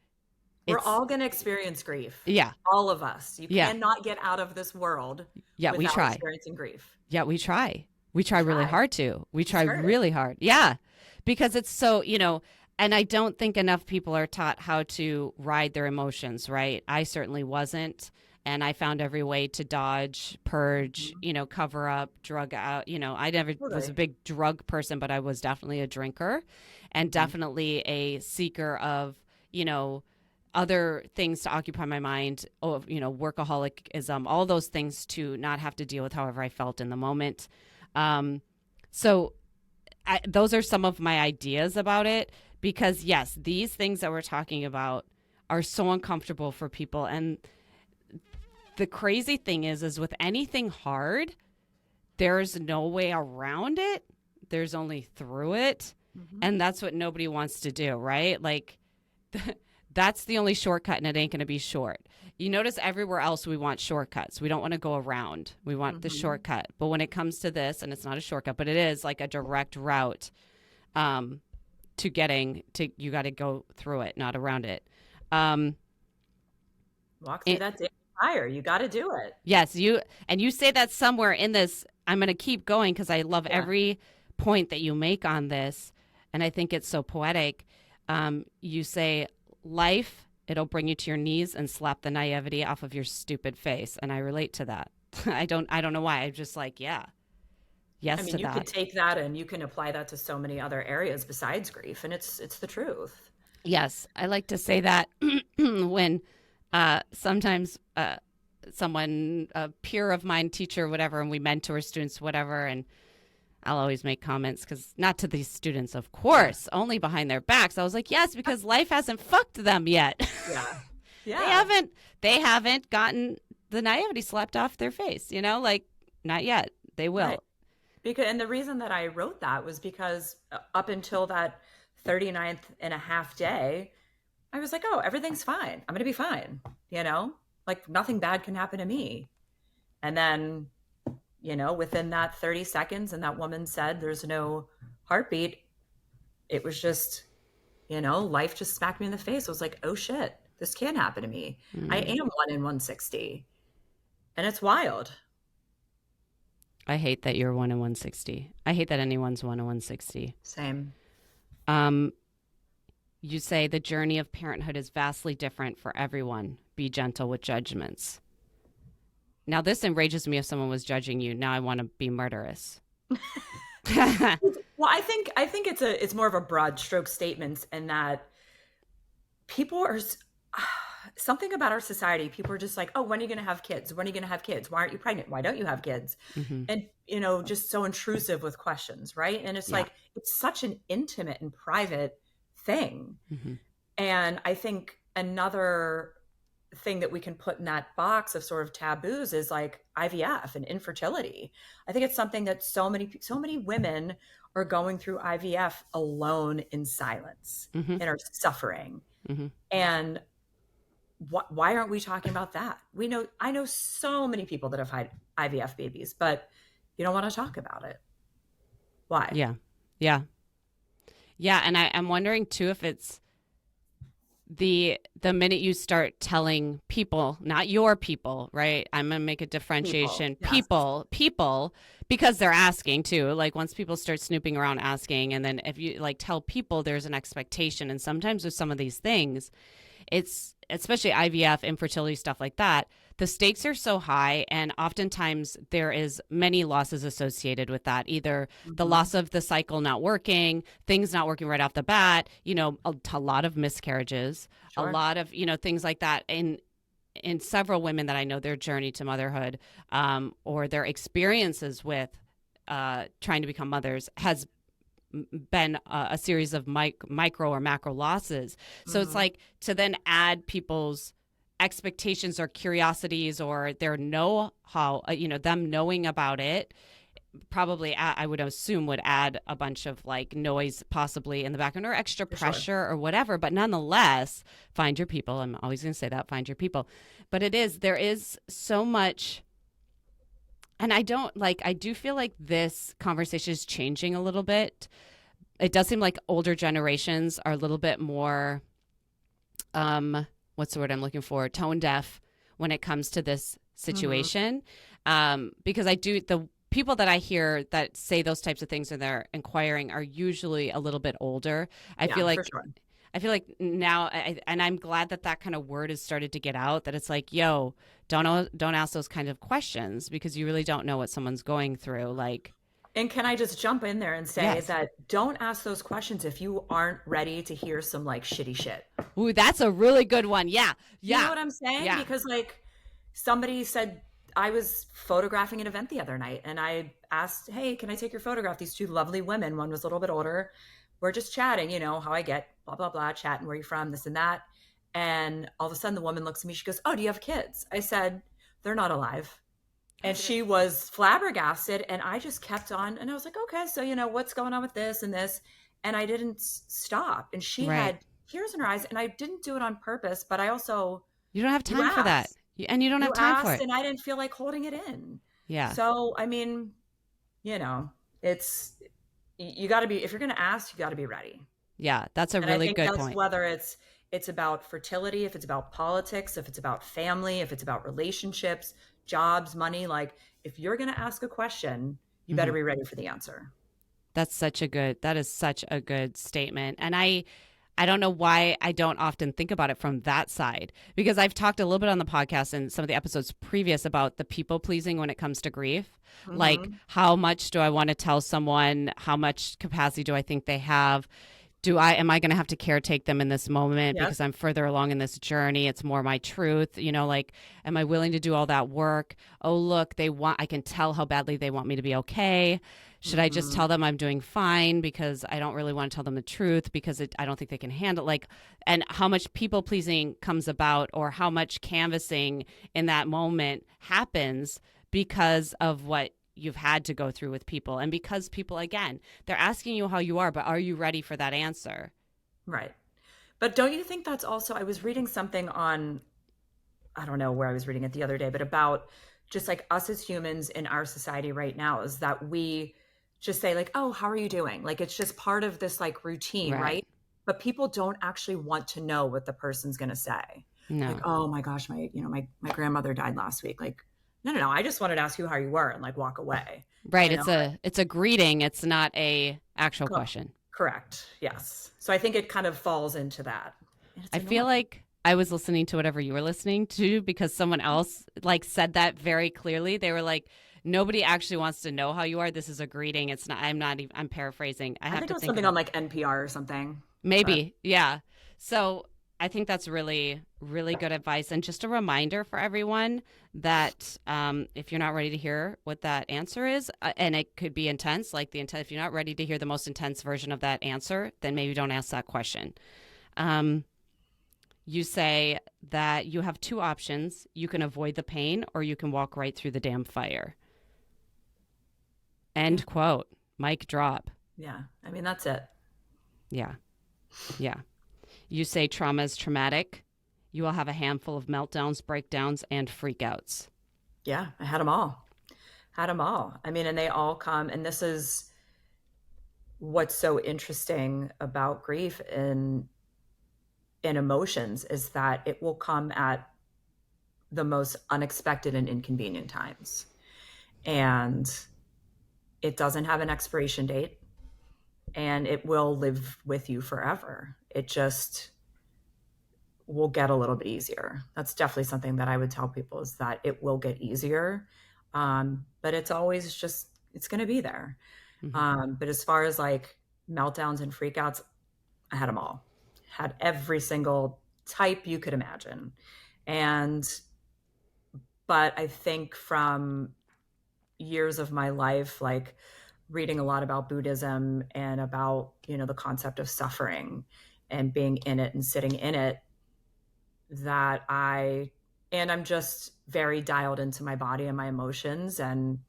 Speaker 2: we're all going to experience grief.
Speaker 1: Yeah.
Speaker 2: All of us. You cannot get out of this world without
Speaker 1: we try.
Speaker 2: experiencing grief.
Speaker 1: Yeah, we try. We try really hard to. We try really hard. Yeah. Because it's so, and I don't think enough people are taught how to ride their emotions, right? I certainly wasn't. And I found every way to dodge, purge, cover up, drug out. I never was a big drug person, but I was definitely a drinker and definitely a seeker of, other things to occupy my mind, workaholicism, all those things to not have to deal with however I felt in the moment. So those are some of my ideas about it, because yes, these things that we're talking about are so uncomfortable for people. And the crazy thing is with anything hard, there's no way around it. There's only through it. And that's what nobody wants to do, right? Like That's the only shortcut, and it ain't going to be short. You notice everywhere else we want shortcuts. We don't want to go around. We want the shortcut. But when it comes to this, and it's not a shortcut, but it is like a direct route to getting to, you got to go through it, not around it.
Speaker 2: Walk through that fire. You got to do it.
Speaker 1: Yes, you say that somewhere in this. I'm going to keep going because I love every point that you make on this, and I think it's so poetic. You say, life, it'll bring you to your knees and slap the naivety off of your stupid face, and I relate to that. I don't know why. I'm just like, yes
Speaker 2: I mean,
Speaker 1: to
Speaker 2: you
Speaker 1: that.
Speaker 2: could take that and you can apply that to so many other areas besides grief, and it's the truth.
Speaker 1: Yes, I like to say that when sometimes someone, a peer of mine, teacher, whatever, and we mentor students, whatever, and I'll always make comments because not to these students, of course, only behind their backs. I was like, yes, because life hasn't fucked them yet.
Speaker 2: Yeah.
Speaker 1: They haven't gotten the naivety slapped off their face, like not yet. They will.
Speaker 2: Right. And the reason that I wrote that was because up until that 39th and a half day, I was like, oh, everything's fine. I'm going to be fine. Like nothing bad can happen to me. And then, within that 30 seconds, and that woman said, there's no heartbeat. It was just, life just smacked me in the face. I was like, oh shit, this can happen to me. I am 1 in 160. And it's wild.
Speaker 1: I hate that you're 1 in 160. I hate that anyone's 1 in 160.
Speaker 2: Same.
Speaker 1: You say the journey of parenthood is vastly different for everyone. Be gentle with judgments. Now, this enrages me if someone was judging you. Now I want to be murderous.
Speaker 2: Well, I think it's more of a broad stroke statement, in that people are something about our society. People are just like, oh, when are you going to have kids? When are you going to have kids? Why aren't you pregnant? Why don't you have kids?
Speaker 1: Mm-hmm.
Speaker 2: And, just so intrusive with questions. Right. And it's like, it's such an intimate and private thing.
Speaker 1: Mm-hmm.
Speaker 2: And I think another thing that we can put in that box of sort of taboos is like IVF and infertility. I think it's something that so many women are going through IVF alone in silence and are suffering. Mm-hmm. And why aren't we talking about that? I know so many people that have had IVF babies, but you don't want to talk about it. Why?
Speaker 1: Yeah. And I'm wondering too if it's the minute you start telling people, not your people, right? I'm gonna make a differentiation. People, because they're asking too. Like once people start snooping around asking, and then if you like tell people, there's an expectation. And sometimes with some of these things, it's especially IVF, infertility, stuff like that. The stakes are so high, and oftentimes there is many losses associated with that. Either the loss of the cycle not working, things not working right off the bat, a lot of miscarriages, a lot of, things like that. In several women that I know, their journey to motherhood or their experiences with trying to become mothers has been a series of micro or macro losses. So it's like to then add people's expectations or curiosities or their know-how, them knowing about it, probably I would assume would add a bunch of like noise possibly in the background or extra pressure or whatever. But nonetheless, find your people. I'm always going to say that, find your people. But there is so much. And I do feel like this conversation is changing a little bit. It does seem like older generations are a little bit more, what's the word I'm looking for? Tone deaf when it comes to this situation. Because the people that I hear that say those types of things when they're inquiring are usually a little bit older. I feel like now, and I'm glad that kind of word has started to get out, that it's like, yo, don't ask those kind of questions because you really don't know what someone's going through. Like,
Speaker 2: and can I just jump in there and say that don't ask those questions if you aren't ready to hear some like shitty shit.
Speaker 1: Ooh, that's a really good one. Yeah.
Speaker 2: You know what I'm saying? Yeah. Because like somebody said, I was photographing an event the other night and I asked, hey, can I take your photograph? These two lovely women, one was a little bit older. We're just chatting, how I get blah, blah, blah, chatting, where you from, this and that. And all of a sudden the woman looks at me, she goes, oh, do you have kids? I said, they're not alive. And she was flabbergasted, and I just kept on. And I was like, okay, so, what's going on with this and this? And I didn't stop. And she had tears in her eyes, and I didn't do it on purpose, but I also,
Speaker 1: You don't have
Speaker 2: you
Speaker 1: time for that.
Speaker 2: asked.
Speaker 1: And you don't have
Speaker 2: You
Speaker 1: time for
Speaker 2: asked,
Speaker 1: it.
Speaker 2: and I didn't feel like holding it in.
Speaker 1: Yeah.
Speaker 2: So, I mean, you know, it's, you got to be, if you're going to ask, you got to be ready.
Speaker 1: Yeah. That's a
Speaker 2: And I
Speaker 1: really
Speaker 2: think
Speaker 1: good
Speaker 2: that's
Speaker 1: point.
Speaker 2: whether it's about fertility, if it's about politics, if it's about family, if it's about relationships, jobs, money, like if you're going to ask a question, you better
Speaker 1: Mhm.
Speaker 2: be ready for the answer.
Speaker 1: That is such a good statement. And I don't know why I don't often think about it from that side, because I've talked a little bit on the podcast and some of the episodes previous about the people pleasing when it comes to grief. Like,
Speaker 2: Mm-hmm.
Speaker 1: how much do I want to tell someone? How much capacity do I think they have? Am I going to have to caretake them in this moment
Speaker 2: Yep.
Speaker 1: because I'm further along in this journey? It's more my truth, like, am I willing to do all that work? Oh, look, I can tell how badly they want me to be okay. Should I just
Speaker 2: Mm-hmm.
Speaker 1: tell them I'm doing fine because I don't really want to tell them the truth because I don't think they can handle, like, and how much people pleasing comes about, or how much canvassing in that moment happens because of what you've had to go through with people, and because people, again, they're asking you how you are, but are you ready for that answer?
Speaker 2: Right. But don't you think that's also, I was reading something on, I don't know where I was reading it the other day, but about just like us as humans in our society right now is that we just say like, oh, how are you doing? Like it's just part of this like routine,
Speaker 1: Right.
Speaker 2: right? But people don't actually want to know what the person's going to say. Like,
Speaker 1: No.
Speaker 2: oh my gosh, my grandmother died last week. Like, no. I just wanted to ask you how you were and like walk away.
Speaker 1: Right.
Speaker 2: You know,
Speaker 1: It's a greeting. It's not a actual
Speaker 2: Co-
Speaker 1: question.
Speaker 2: correct. Yes. So I think it kind of falls into that. And it's
Speaker 1: I feel
Speaker 2: annoying.
Speaker 1: like I was listening to whatever you were listening to, because someone else like said that very clearly. They were like, nobody actually wants to know how you are. This is a greeting. It's not, I'm not even, I'm paraphrasing. I
Speaker 2: I
Speaker 1: have
Speaker 2: think
Speaker 1: to
Speaker 2: it was
Speaker 1: think
Speaker 2: something
Speaker 1: about
Speaker 2: on like NPR or something. But
Speaker 1: maybe. Yeah. So I think that's really, really good advice. And just a reminder for everyone that if you're not ready to hear what that answer is, and it could be intense, like if you're not ready to hear the most intense version of that answer, then maybe don't ask that question. You say that you have two options. You can avoid the pain, or you can walk right through the damn fire.
Speaker 2: yeah,
Speaker 1: End quote. Mic drop.
Speaker 2: yeah. I mean, that's it.
Speaker 1: Yeah. Yeah. You say trauma is traumatic. You will have a handful of meltdowns, breakdowns, and freakouts.
Speaker 2: Yeah, I had them all. Had them all. I mean, and they all come. And this is what's so interesting about grief in emotions is that it will come at the most unexpected and inconvenient times. And it doesn't have an expiration date, and it will live with you forever. It just will get a little bit easier. That's definitely something that I would tell people is that it will get easier. But it's always just, it's going to be there.
Speaker 1: Mm-hmm.
Speaker 2: But as far as like meltdowns and freakouts, I had them all. Had every single type you could imagine. And, but I think from years of my life, like reading a lot about Buddhism and about, the concept of suffering and being in it and sitting in it, that I'm just very dialed into my body and my emotions, and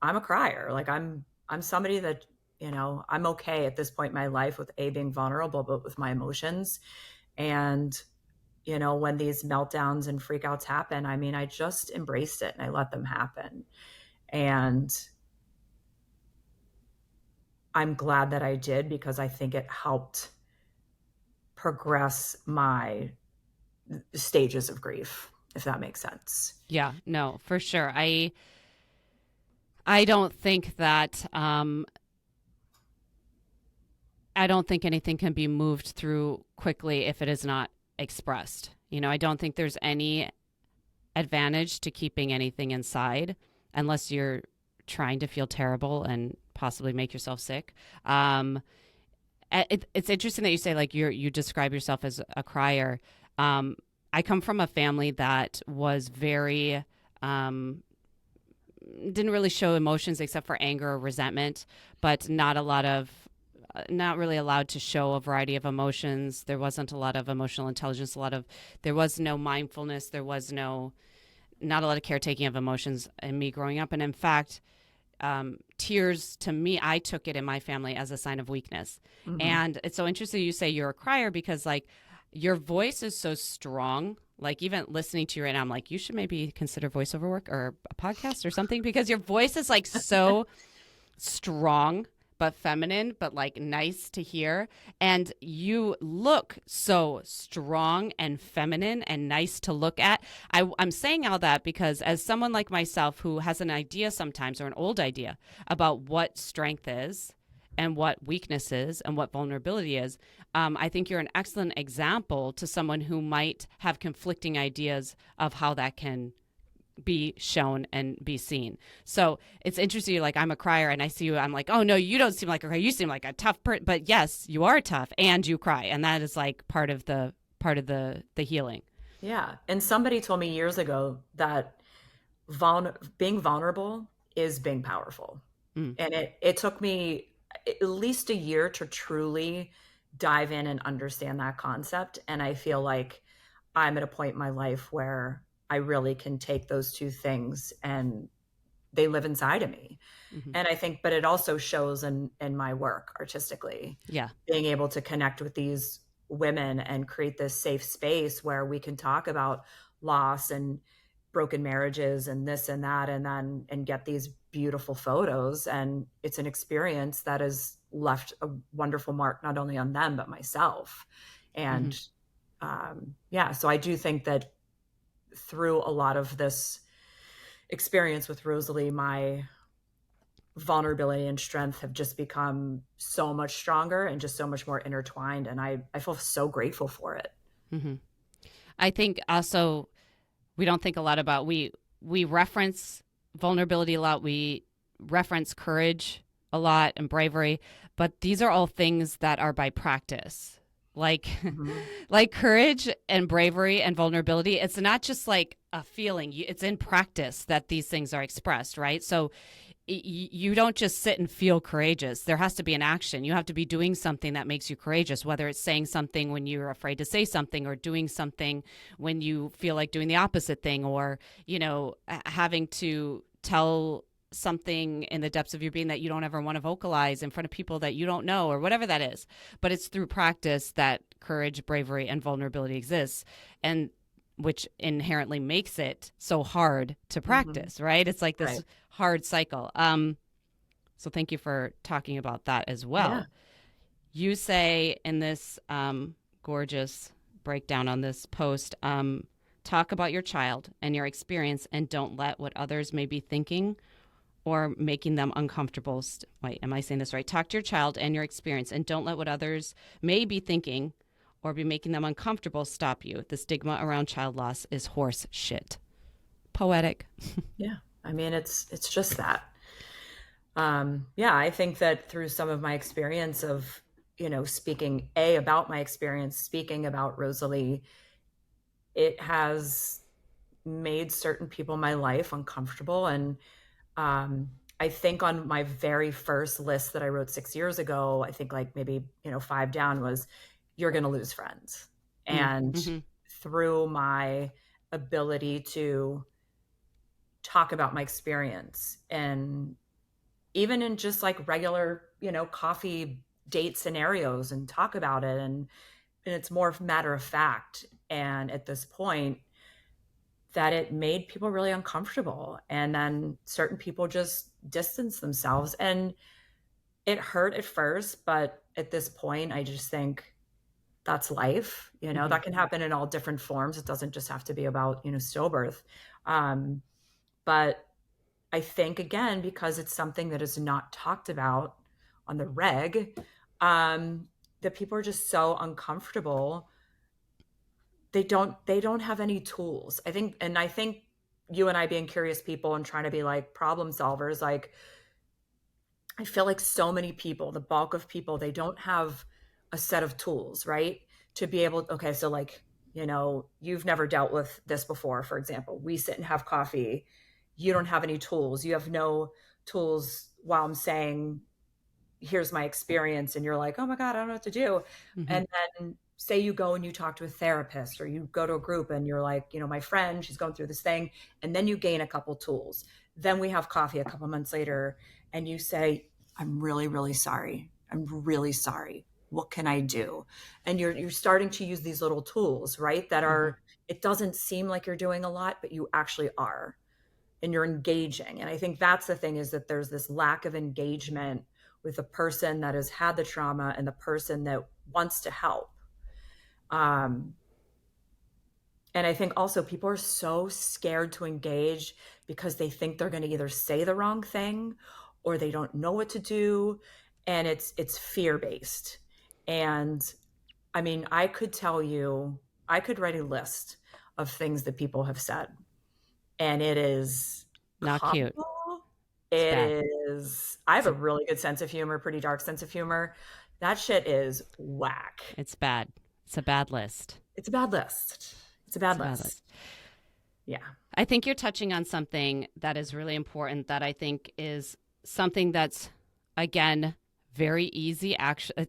Speaker 2: I'm a crier. Like I'm somebody that, I'm okay at this point in my life with being vulnerable, but with my emotions. And, when these meltdowns and freakouts happen, I mean, I just embraced it and I let them happen. And I'm glad that I did, because I think it helped progress my stages of grief, if that makes sense.
Speaker 1: Yeah, no, for sure. I don't think that I don't think anything can be moved through quickly if it is not expressed. I don't think there's any advantage to keeping anything inside unless you're trying to feel terrible and possibly make yourself sick. It's interesting that you say like you describe yourself as a crier. I come from a family that was very didn't really show emotions except for anger or resentment, but not really allowed to show a variety of emotions. There wasn't a lot of emotional intelligence. There was no mindfulness. There was not a lot of caretaking of emotions in me growing up. And in fact, tears, to me, I took it in my family as a sign of weakness.
Speaker 2: Mm-hmm.
Speaker 1: And it's so interesting you say you're a crier, because like your voice is so strong. Like even listening to you right now, I'm like, you should maybe consider voiceover work or a podcast or something, because your voice is like so strong but feminine, but like nice to hear. And you look so strong and feminine and nice to look at. I'm saying all that because as someone like myself who has an idea sometimes, or an old idea, about what strength is and what weakness is and what vulnerability is, I think you're an excellent example to someone who might have conflicting ideas of how that can be shown and be seen. So it's interesting. Like, I'm a crier, and I see you, I'm like, oh no, you don't seem like a crier. You seem like a tough person. But yes, you are tough and you cry, and that is like part of the healing.
Speaker 2: Yeah. And somebody told me years ago that being vulnerable is being powerful.
Speaker 1: Mm.
Speaker 2: And it took me at least a year to truly dive in and understand that concept. And I feel like I'm at a point in my life where I really can take those two things and they live inside of me.
Speaker 1: Hmm.
Speaker 2: And I think, but it also shows in my work artistically,
Speaker 1: Yeah.
Speaker 2: being able to connect with these women and create this safe space where we can talk about loss and broken marriages and this and that, and then and get these beautiful photos. And it's an experience that has left a wonderful mark not only on them but myself.
Speaker 1: Hmm.
Speaker 2: And yeah, so I do think that through a lot of this experience with Rosalie, my vulnerability and strength have just become so much stronger and just so much more intertwined. And I feel so grateful for it.
Speaker 1: Hmm. I think also we don't think a lot about, we reference vulnerability a lot. We reference courage a lot and bravery, but these are all things that are by practice. Like
Speaker 2: Mm-hmm.
Speaker 1: like courage and bravery and vulnerability, it's not just like a feeling. It's in practice that these things are expressed, right? So you don't just sit and feel courageous. There has to be an action. You have to be doing something that makes you courageous, whether it's saying something when you're afraid to say something, or doing something when you feel like doing the opposite thing, or, having to tell something in the depths of your being that you don't ever want to vocalize in front of people that you don't know, or whatever that is. But it's through practice that courage, bravery, and vulnerability exists. And which inherently makes it so hard to
Speaker 2: Mm-hmm.
Speaker 1: practice, right? It's like
Speaker 2: Right.
Speaker 1: this hard cycle. So thank you for talking about that as
Speaker 2: Yeah.
Speaker 1: well. You say in this gorgeous breakdown on this post, talk about your child and your experience, and don't let what others may be thinking or making them uncomfortable. Wait, am I saying this right? Talk to your child and your experience, and don't let what others may be thinking or be making them uncomfortable stop you. The stigma around child loss is horse shit. Poetic.
Speaker 2: Yeah. I mean, it's just that. Yeah, I think that through some of my experience of, speaking about my experience, speaking about Rosalie, it has made certain people in my life uncomfortable. And I think on my very first list that I wrote 6 years ago, I think like maybe, five down was, you're going to lose friends. And
Speaker 1: Mm-hmm.
Speaker 2: through my ability to talk about my experience, and even in just like regular, coffee date scenarios, and talk about it. And it's more matter of fact. And at this point, that it made people really uncomfortable. And then certain people just distance themselves. And it hurt at first, but at this point, I just think that's life.
Speaker 1: Mm-hmm.
Speaker 2: That can happen in all different forms. It doesn't just have to be about, stillbirth. Um, but I think, again, because it's something that is not talked about on the reg, that people are just so uncomfortable. They don't have any tools. I think you and I, being curious people and trying to be like problem solvers, like, I feel like so many people, the bulk of people, they don't have a set of tools, right? To be able, okay, so like, you've never dealt with this before, for example. We sit and have coffee. You don't have any tools. You have no tools while I'm saying, here's my experience. And you're like, oh my God, I don't know what to do.
Speaker 1: Mm-hmm.
Speaker 2: And then say you go and you talk to a therapist, or you go to a group and you're like, my friend, she's going through this thing. And then you gain a couple tools. Then we have coffee a couple months later and you say, I'm really, really sorry. I'm really sorry. What can I do? And you're starting to use these little tools, right? That
Speaker 1: Mm-hmm.
Speaker 2: are, it doesn't seem like you're doing a lot, but you actually are. And you're engaging. And I think that's the thing, is that there's this lack of engagement with the person that has had the trauma and the person that wants to help. Um, and I think also people are so scared to engage because they think they're going to either say the wrong thing or they don't know what to do. And it's fear based. And I mean, I could tell you, I could write a list of things that people have said, and it is
Speaker 1: Not cute.
Speaker 2: comical.
Speaker 1: It's
Speaker 2: It
Speaker 1: bad.
Speaker 2: is, I have
Speaker 1: It's,
Speaker 2: a really good sense of humor, pretty dark sense of humor. That shit is whack.
Speaker 1: it's bad. It's a bad list.
Speaker 2: It's a bad list. It's a
Speaker 1: It's
Speaker 2: bad
Speaker 1: a bad
Speaker 2: list.
Speaker 1: list.
Speaker 2: Yeah.
Speaker 1: I think you're touching on something that is really important, that I think is something that's, again, very easy. Actually,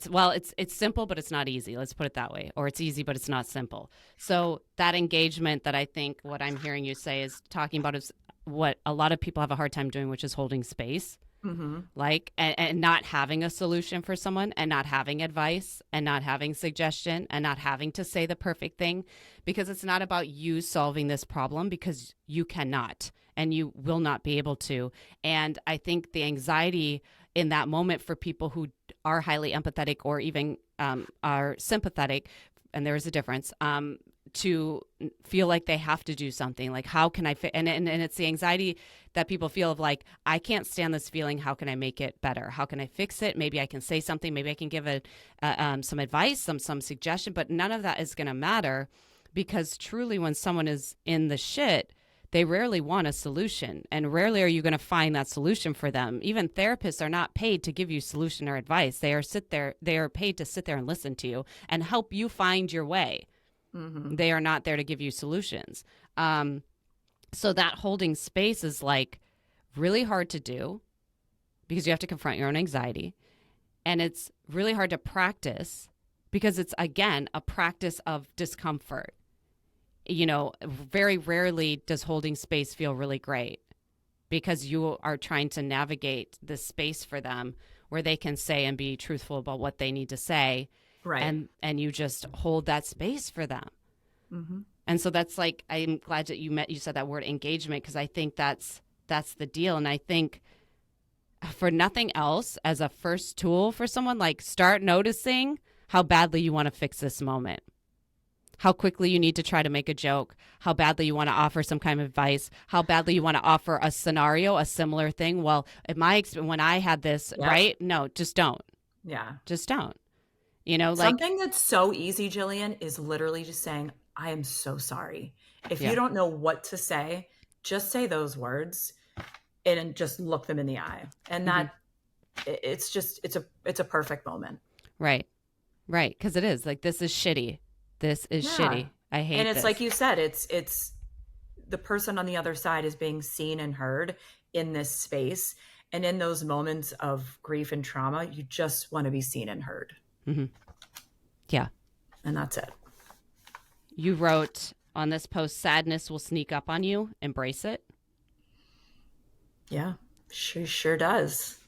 Speaker 1: it's simple, but it's not easy. Let's put it that way. Or it's easy, but it's not simple. So that engagement that I think what I'm hearing you say is talking about is what a lot of people have a hard time doing, which is holding space.
Speaker 2: Mm-hmm.
Speaker 1: Like, and not having a solution for someone, and not having advice, and not having suggestion, and not having to say the perfect thing, because it's not about you solving this problem, because you cannot and you will not be able to. And I think the anxiety in that moment for people who are highly empathetic, or even are sympathetic, and there is a difference, to feel like they have to do something, like how can I and it's the anxiety that people feel of like, I can't stand this feeling, how can I make it better, how can I fix it, maybe I can say something, maybe I can give it some advice, some suggestion, but none of that is going to matter, because truly when someone is in the shit, they rarely want a solution, and rarely are you going to find that solution for them. Even therapists are not paid to give you solution or advice. They are paid to sit there and listen to you and help you find your way.
Speaker 2: Mm-hmm.
Speaker 1: They are not there to give you solutions. So that holding space is like really hard to do, because you have to confront your own anxiety. And it's really hard to practice, because it's, again, a practice of discomfort. You know, very rarely does holding space feel really great, because you are trying to navigate this space for them where they can say and be truthful about what they need to say.
Speaker 2: Right.
Speaker 1: And you just hold that space for them.
Speaker 2: Mm-hmm.
Speaker 1: And so that's like, I'm glad that you said that word engagement, because I think that's the deal. And I think for nothing else, as a first tool for someone, like, start noticing how badly you want to fix this moment, how quickly you need to try to make a joke, how badly you want to offer some kind of advice, how badly you want to offer a scenario, a similar thing. Well, in my experience, when I had this,
Speaker 2: Yep.
Speaker 1: right? No, just don't.
Speaker 2: Yeah.
Speaker 1: Just don't. You know, like,
Speaker 2: Something that's so easy, Jillian, is literally just saying, I am so sorry. If
Speaker 1: yeah.
Speaker 2: you don't know what to say, just say those words and just look them in the eye. And that it's just, it's a perfect moment.
Speaker 1: Right. Right. Because it is like, this is shitty. This is shitty. I hate
Speaker 2: And it's
Speaker 1: this.
Speaker 2: like you said, it's the person on the other side is being seen and heard in this space. And in those moments of grief and trauma, you just want to be seen and heard.
Speaker 1: Mm-hmm. Yeah.
Speaker 2: And that's it.
Speaker 1: You wrote on this post, sadness will sneak up on you. Embrace it.
Speaker 2: Yeah, sure does.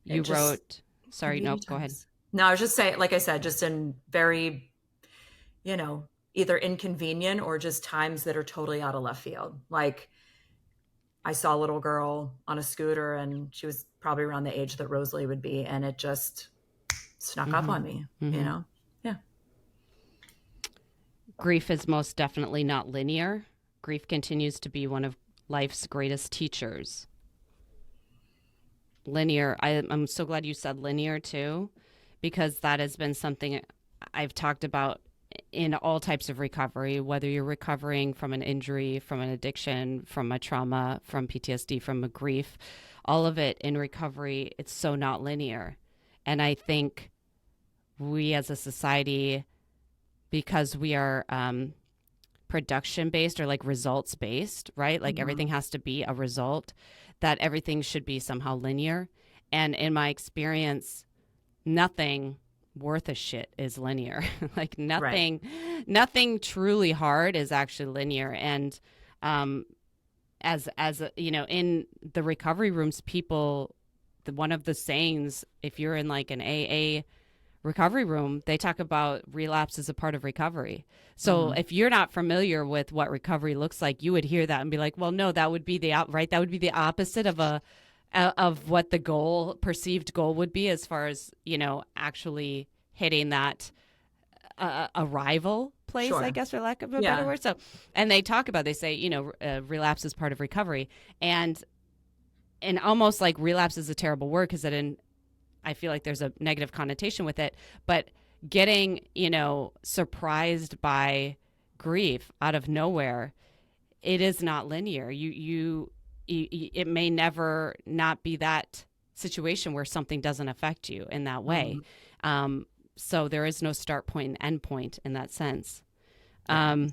Speaker 1: You wrote, sorry, no, go ahead.
Speaker 2: No, I was just saying, like I said, just in very, either inconvenient or just times that are totally out of left field. Like, I saw a little girl on a scooter and she was probably around the age that Rosalie would be. And it just snuck up on me, Yeah.
Speaker 1: Grief is most definitely not linear. Grief continues to be one of life's greatest teachers. Linear. I'm so glad you said linear too, because that has been something I've talked about in all types of recovery, whether you're recovering from an injury, from an addiction, from a trauma, from PTSD, from a grief, all of it in recovery, it's so not linear. And I think we as a society, because we are production based, or like results based, right? Like everything has to be a result, that everything should be somehow linear. And in my experience, nothing worth a shit is linear. Like nothing truly hard is actually linear. And in the recovery rooms, people, one of the sayings, if you're in like an AA recovery room, they talk about relapse as a part of recovery. So
Speaker 2: Mm-hmm.
Speaker 1: if you're not familiar with what recovery looks like, you would hear that and be like, well, no, that would be right. That would be the opposite of what the perceived goal would be, as far as, actually hitting that arrival place, I
Speaker 2: Sure.
Speaker 1: guess, for lack of a better
Speaker 2: Yeah.
Speaker 1: word. So, and they say, relapse is part of recovery. And almost like relapse is a terrible word, because I feel like there's a negative connotation with it, but getting, surprised by grief out of nowhere, it is not linear. It may never not be that situation where something doesn't affect you in that way.
Speaker 2: Mm-hmm.
Speaker 1: So there is no start point and end point in that sense.
Speaker 2: Yeah.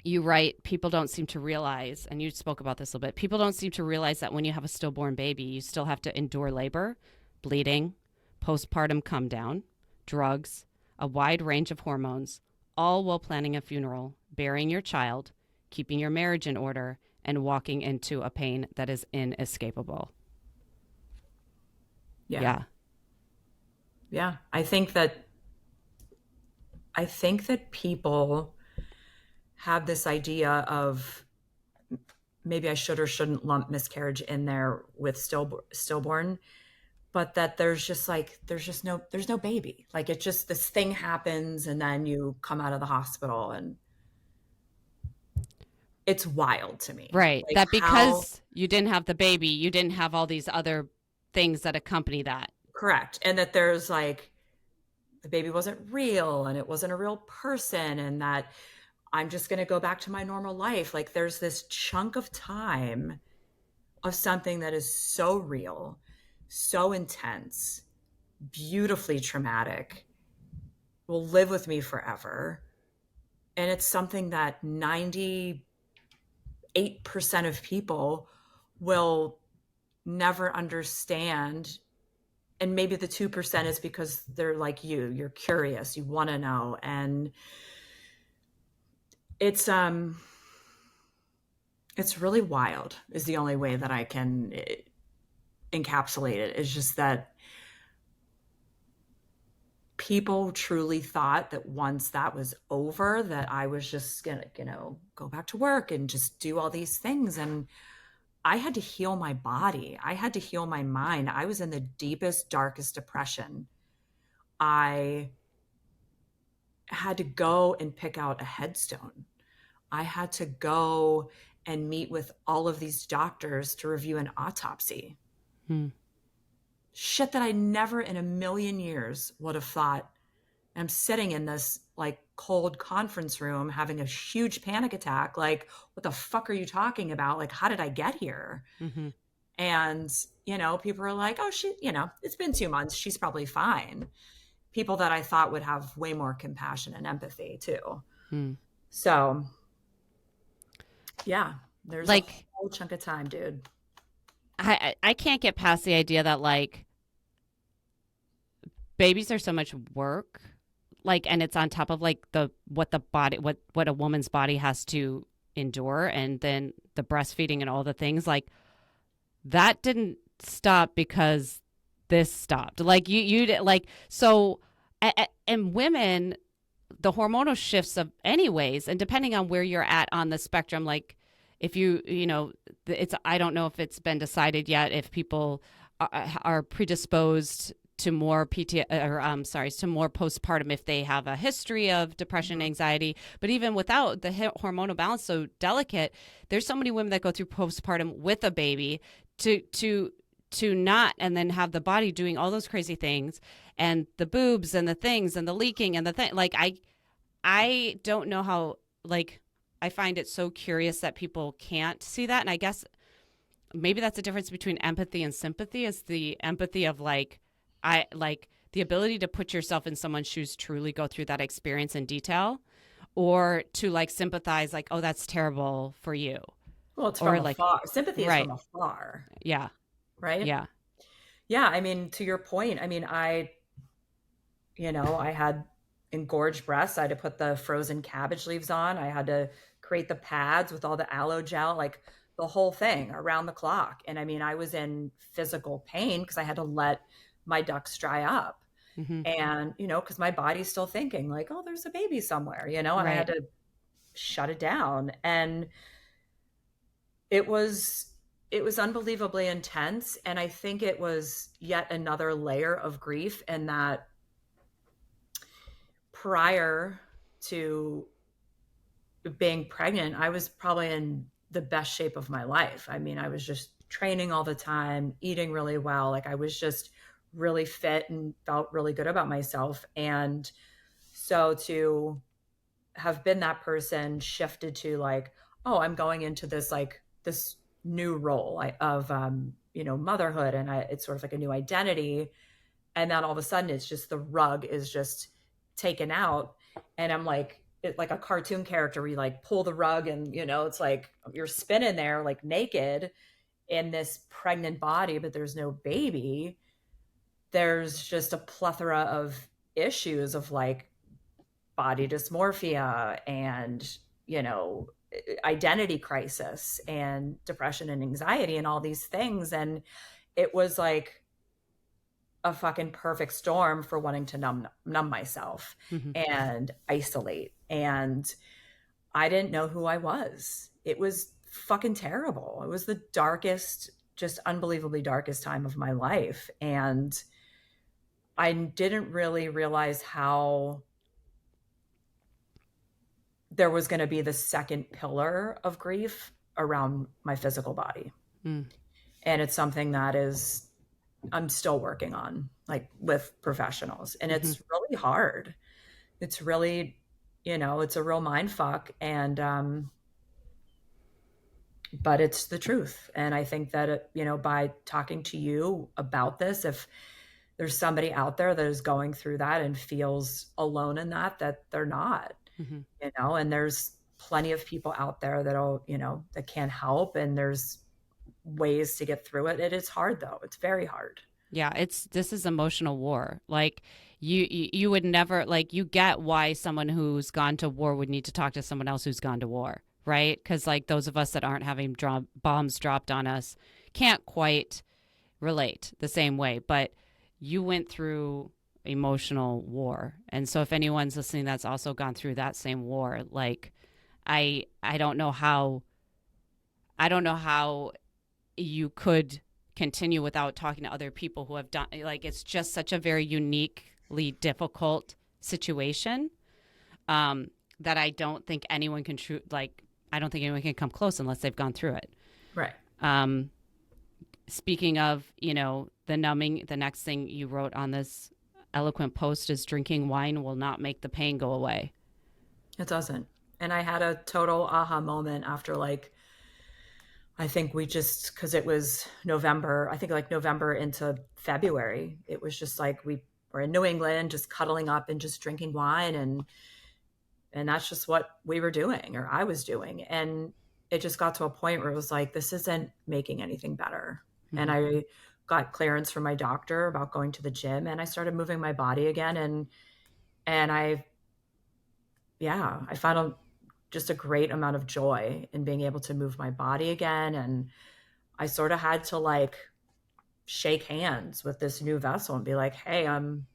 Speaker 1: You write, people don't seem to realize, and you spoke about this a little bit, people don't seem to realize that when you have a stillborn baby, you still have to endure labor, bleeding, postpartum come down, drugs, a wide range of hormones, all while planning a funeral, burying your child, keeping your marriage in order, and walking into a pain that is inescapable.
Speaker 2: Yeah.
Speaker 1: Yeah.
Speaker 2: Yeah. I think that people have this idea of maybe I should or shouldn't lump miscarriage in there with stillborn, but that there's no baby. Like it just this thing happens and then you come out of the hospital and it's wild to me.
Speaker 1: Right.
Speaker 2: Like
Speaker 1: That
Speaker 2: how
Speaker 1: because you didn't have the baby, you didn't have all these other things that accompany that.
Speaker 2: correct. And that there's like the baby wasn't real and it wasn't a real person and that I'm just going to go back to my normal life. Like there's this chunk of time of something that is so real, so intense, beautifully traumatic, will live with me forever. And it's something that 98% of people will never understand. And maybe the 2% is because they're like you're curious, you want to know. And it's it's really wild is the only way that I can encapsulate it. Is just that people truly thought that once that was over that I was just gonna go back to work and just do all these things. And I had to heal my body, I had to heal my mind. I was in the deepest, darkest depression. I had to go and pick out a headstone. I had to go and meet with all of these doctors to review an autopsy.
Speaker 1: Hmm.
Speaker 2: Shit that I never in a million years would have thought. I'm sitting in this like cold conference room having a huge panic attack. Like, what the fuck are you talking about? Like, how did I get here?
Speaker 1: Mm-hmm.
Speaker 2: And, people are like, oh, it's been 2 months. She's probably fine. People that I thought would have way more compassion and empathy too.
Speaker 1: Hmm.
Speaker 2: So, yeah, there's a
Speaker 1: Like,
Speaker 2: whole chunk of time, dude.
Speaker 1: I can't get past the idea that, like, babies are so much work, like, and it's on top of like what a woman's body has to endure, and then the breastfeeding and all the things, like, that didn't stop because this stopped. Like, like, so, and women, the hormonal shifts of anyways, and depending on where you're at on the spectrum, like, if it's, I don't know if it's been decided yet if people are predisposed to more to more postpartum if they have a history of depression, anxiety. But even without the hormonal balance so delicate, there's so many women that go through postpartum with a baby to not, and then have the body doing all those crazy things, and the boobs and the things and the leaking and the thing. Like, I don't know how, like, I find it so curious that people can't see that. And I guess maybe that's the difference between empathy and sympathy, is the empathy of like, I like the ability to put yourself in someone's shoes, truly go through that experience in detail, or to like sympathize, like, oh, that's terrible for you.
Speaker 2: Well, it's
Speaker 1: Or
Speaker 2: from
Speaker 1: like,
Speaker 2: afar. Sympathy is
Speaker 1: right.
Speaker 2: from afar,
Speaker 1: Yeah.
Speaker 2: right?
Speaker 1: Yeah.
Speaker 2: Yeah. I mean, to your point, I mean, I had engorged breasts. I had to put the frozen cabbage leaves on. I had to create the pads with all the aloe gel. Like, the whole thing around the clock. And I mean, I was in physical pain because I had to let my ducts dry up.
Speaker 1: Hmm.
Speaker 2: And, because my body's still thinking like, oh, there's a baby somewhere, and I had
Speaker 1: Right.
Speaker 2: to shut it down. And it was it was unbelievably intense. And I think it was yet another layer of grief, and that prior to being pregnant, I was probably in the best shape of my life. I mean, I was just training all the time, eating really well. Like I was just really fit and felt really good about myself. And so to have been that person shifted to like, oh, I'm going into this like this new role of motherhood, and it's sort of like a new identity. And then all of a sudden it's just the rug is just taken out, and I'm like like a cartoon character where you like pull the rug, and it's like you're spinning there like naked in this pregnant body, but there's no baby. There's just a plethora of issues of like body dysmorphia and identity crisis and depression and anxiety and all these things. And it was like a fucking perfect storm for wanting to numb myself
Speaker 1: Hmm.
Speaker 2: and isolate. And I didn't know who I was. It was fucking terrible. It was the darkest, just unbelievably darkest time of my life. And I didn't really realize how there was going to be the second pillar of grief around my physical body.
Speaker 1: Mm.
Speaker 2: And it's something that I'm still working on, like with professionals. And
Speaker 1: Hmm.
Speaker 2: it's really hard. It's really, it's a real mind fuck. And, but it's the truth. And I think that, by talking to you about this, if there's somebody out there that is going through that and feels alone in that they're not,
Speaker 1: Hmm.
Speaker 2: and there's plenty of people out there that'll, that can help. And there's ways to get through it. It is hard though. It's very hard.
Speaker 1: Yeah, this is emotional war. Like you would never like you get why someone who's gone to war would need to talk to someone else who's gone to war, right? Because like those of us that aren't having bombs dropped on us can't quite relate the same way. But you went through emotional war, and so if anyone's listening that's also gone through that same war, like I don't know how you could continue without talking to other people who have done like it's just such a very uniquely difficult situation that I don't think anyone can I don't think anyone can come close unless they've gone through it.
Speaker 2: Right.
Speaker 1: Um, Speaking of, the numbing, the next thing you wrote on this eloquent post is drinking wine will not make the pain go away.
Speaker 2: It doesn't. And I had a total aha moment after like, I think because it was November, I think like November into February, it was just like we were in New England, just cuddling up and just drinking wine. And that's just what we were doing, or I was doing. And it just got to a point where it was like, this isn't making anything better. And
Speaker 1: Mm-hmm.
Speaker 2: I got clearance from my doctor about going to the gym, and I started moving my body again. And I found just a great amount of joy in being able to move my body again. And I sort of had to like shake hands with this new vessel and be like, hey, I'm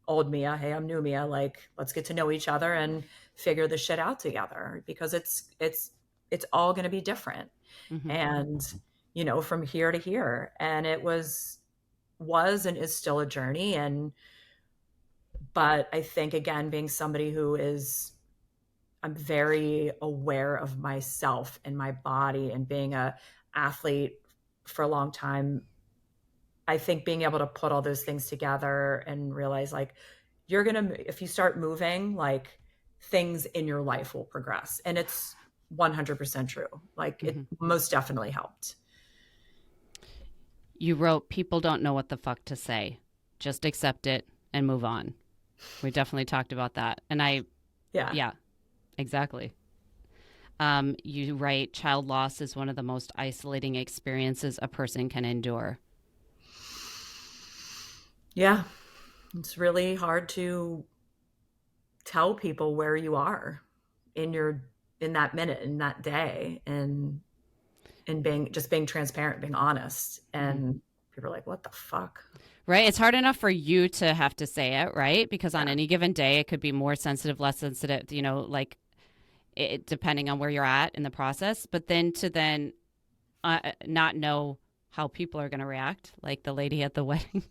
Speaker 2: old Mia. Hey, I'm new Mia. Like, let's get to know each other and figure this shit out together, because it's all going to be different.
Speaker 1: Mm-hmm.
Speaker 2: And, from here to here. And it was and is still a journey. But I think, again, being somebody I'm very aware of myself and my body, and being a athlete for a long time, I think being able to put all those things together and realize like if you start moving, like things in your life will progress. And it's 100% true. Like it
Speaker 1: Mm-hmm.
Speaker 2: most definitely helped.
Speaker 1: You wrote, people don't know what the fuck to say. Just accept it and move on. We definitely talked about that. And
Speaker 2: Yeah.
Speaker 1: yeah, exactly. You write, child loss is one of the most isolating experiences a person can endure.
Speaker 2: Yeah. It's really hard to tell people where you are in that minute, in that day. And and being transparent, being honest.
Speaker 1: Mhm.
Speaker 2: And people are like, what the fuck?
Speaker 1: Right. It's hard enough for you to have to say it, right? Because on
Speaker 2: Yeah.
Speaker 1: any given day, it could be more sensitive, less sensitive, like depending on where you're at in the process. But then not know how people are going to react, like the lady at the wedding.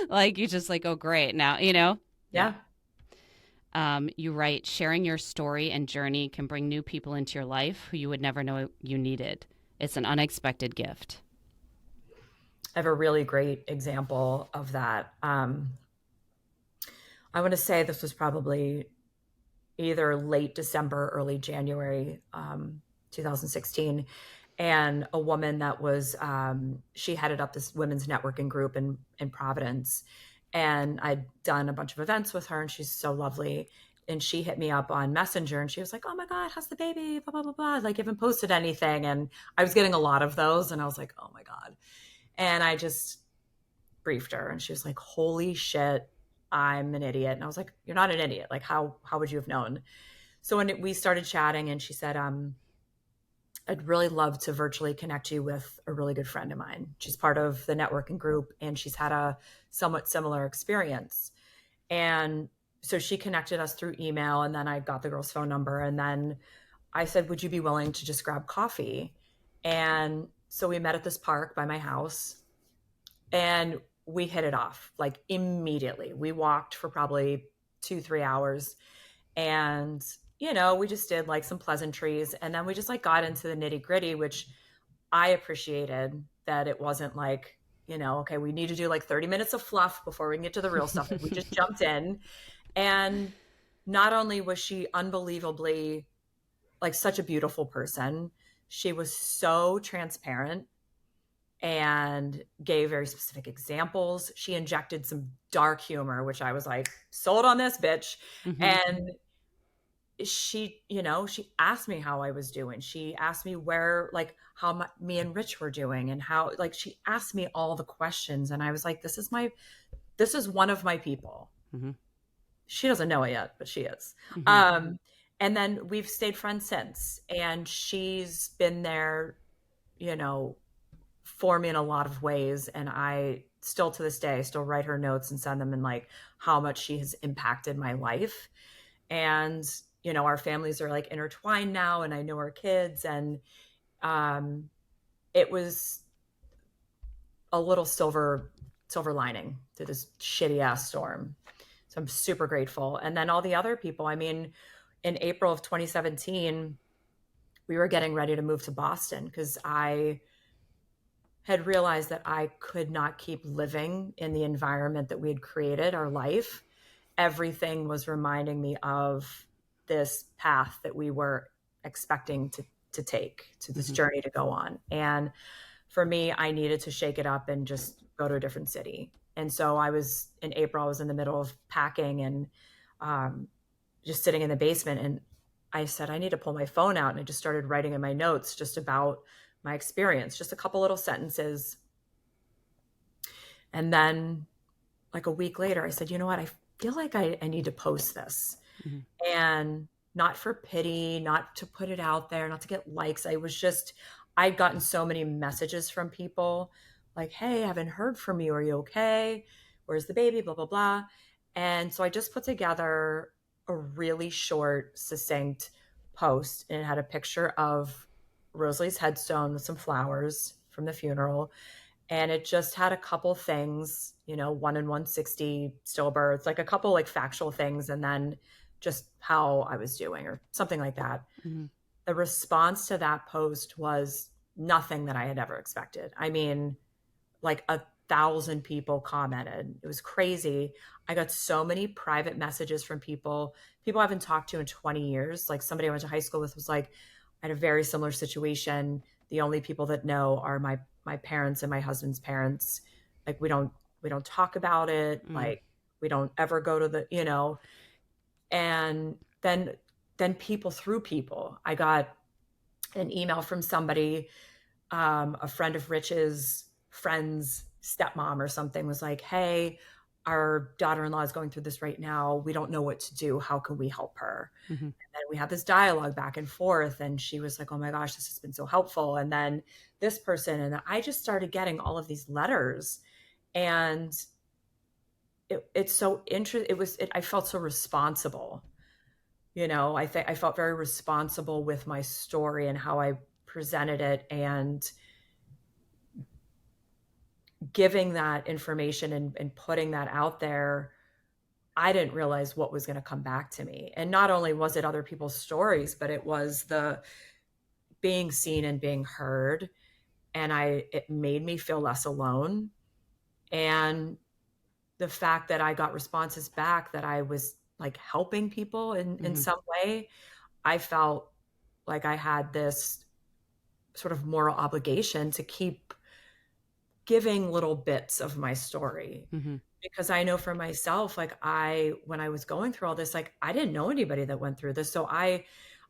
Speaker 1: Like you just like, oh, great. Now, Yeah.
Speaker 2: Yeah.
Speaker 1: You write, sharing your story and journey can bring new people into your life who you would never know you needed. It's an unexpected gift.
Speaker 2: I have a really great example of that. I want to say this was probably either late December, early January, 2016. And a woman that was, she headed up this women's networking group in Providence. And I'd done a bunch of events with her, and she's so lovely. And she hit me up on Messenger, and she was like, oh my God, how's the baby? Blah, blah, blah, blah. Like, haven't posted anything. And I was getting a lot of those. And I was like, oh my God. And I just briefed her, and she was like, holy shit, I'm an idiot. And I was like, you're not an idiot. Like, how would you have known? So when we started chatting, and she said, I'd really love to virtually connect you with a really good friend of mine. She's part of the networking group, and she's had a somewhat similar experience. And so she connected us through email, and then I got the girl's phone number. And then I said, would you be willing to just grab coffee? And so we met at this park by my house, and we hit it off like immediately. We walked for probably 2, 3 hours, and we just did like some pleasantries, and then we just like got into the nitty gritty, which I appreciated, that it wasn't like, okay, we need to do like 30 minutes of fluff before we can get to the real stuff. Like, we just jumped in. And not only was she unbelievably, like, such a beautiful person, she was so transparent and gave very specific examples. She injected some dark humor, which I was like, sold on this bitch.
Speaker 1: Mm-hmm.
Speaker 2: And she asked me how I was doing. She asked me how me and Rich were doing, and how, like, she asked me all the questions. And I was like, this is one of my people.
Speaker 1: Mm-hmm.
Speaker 2: She doesn't know it yet, but she is.
Speaker 1: Mm-hmm.
Speaker 2: And then we've stayed friends since, and she's been there, for me in a lot of ways. And I still, to this day, still write her notes and send them, and like how much she has impacted my life. And our families are like intertwined now, and I know her kids. And it was a little silver lining to this shitty ass storm. So I'm super grateful. And then all the other people, I mean, in April of 2017, we were getting ready to move to Boston, because I had realized that I could not keep living in the environment that we had created our life. Everything was reminding me of this path that we were expecting to take, to this journey to go on. And for me, I needed to shake it up and just go to a different city. And so in April, I was in the middle of packing, and just sitting in the basement. And I said, I need to pull my phone out. And I just started writing in my notes just about my experience, just a couple little sentences. And then like a week later, I said, you know what? I feel like I need to post this. Mm-hmm. And not for pity, not to put it out there, not to get likes. I'd gotten so many messages from people like, hey, I haven't heard from you. Are you okay? Where's the baby? Blah, blah, blah. And so I just put together a really short, succinct post, and it had a picture of Rosalie's headstone with some flowers from the funeral. And it just had a couple things, 1 in 160 stillbirths, like a couple like factual things, and then just how I was doing or something like that. Mm-hmm. The response to that post was nothing that I had ever expected. I mean, like 1,000 people commented. It was crazy. I got so many private messages from people I haven't talked to in 20 years. Like, somebody I went to high school with was like, I had a very similar situation. The only people that know are my parents and my husband's parents. Like, we don't talk about it. Mm. Like, we don't ever go to the, and then people through people. I got an email from somebody, a friend of Rich's friend's stepmom or something, was like, hey, our daughter-in-law is going through this right now. We don't know what to do. How can we help her?
Speaker 1: Hmm.
Speaker 2: And then we had this dialogue back and forth, and she was like, oh my gosh, this has been so helpful. And then this person, and I just started getting all of these letters, and it's so interesting. I felt so responsible. I think I felt very responsible with my story and how I presented it, and giving that information and putting that out there. I didn't realize what was going to come back to me. And not only was it other people's stories, but it was the being seen and being heard. And it made me feel less alone. And the fact that I got responses back that I was like helping people in
Speaker 1: Hmm.
Speaker 2: some way, I felt like I had this sort of moral obligation to keep giving little bits of my story,
Speaker 1: Hmm.
Speaker 2: because I know for myself, like when I was going through all this, like I didn't know anybody that went through this. So I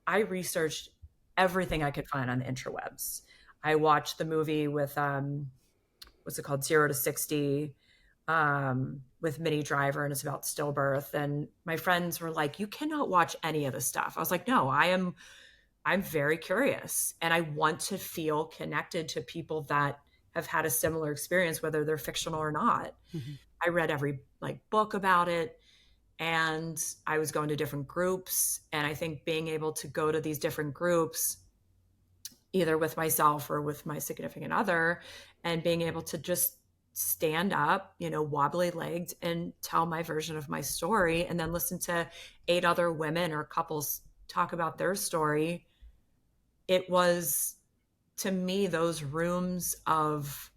Speaker 2: researched everything I could find on the interwebs. I watched the movie with what's it called, 0 to 60, with Minnie Driver, and it's about stillbirth. And my friends were like, you cannot watch any of this stuff. I was like, no, I'm very curious, and I want to feel connected to people that have had a similar experience, whether they're fictional or not.
Speaker 1: Hmm.
Speaker 2: I read every like book about it, and I was going to different groups. And I think being able to go to these different groups, either with myself or with my significant other, and being able to just stand up, wobbly legged, and tell my version of my story, and then listen to 8 other women or couples talk about their story. It was, to me, those rooms of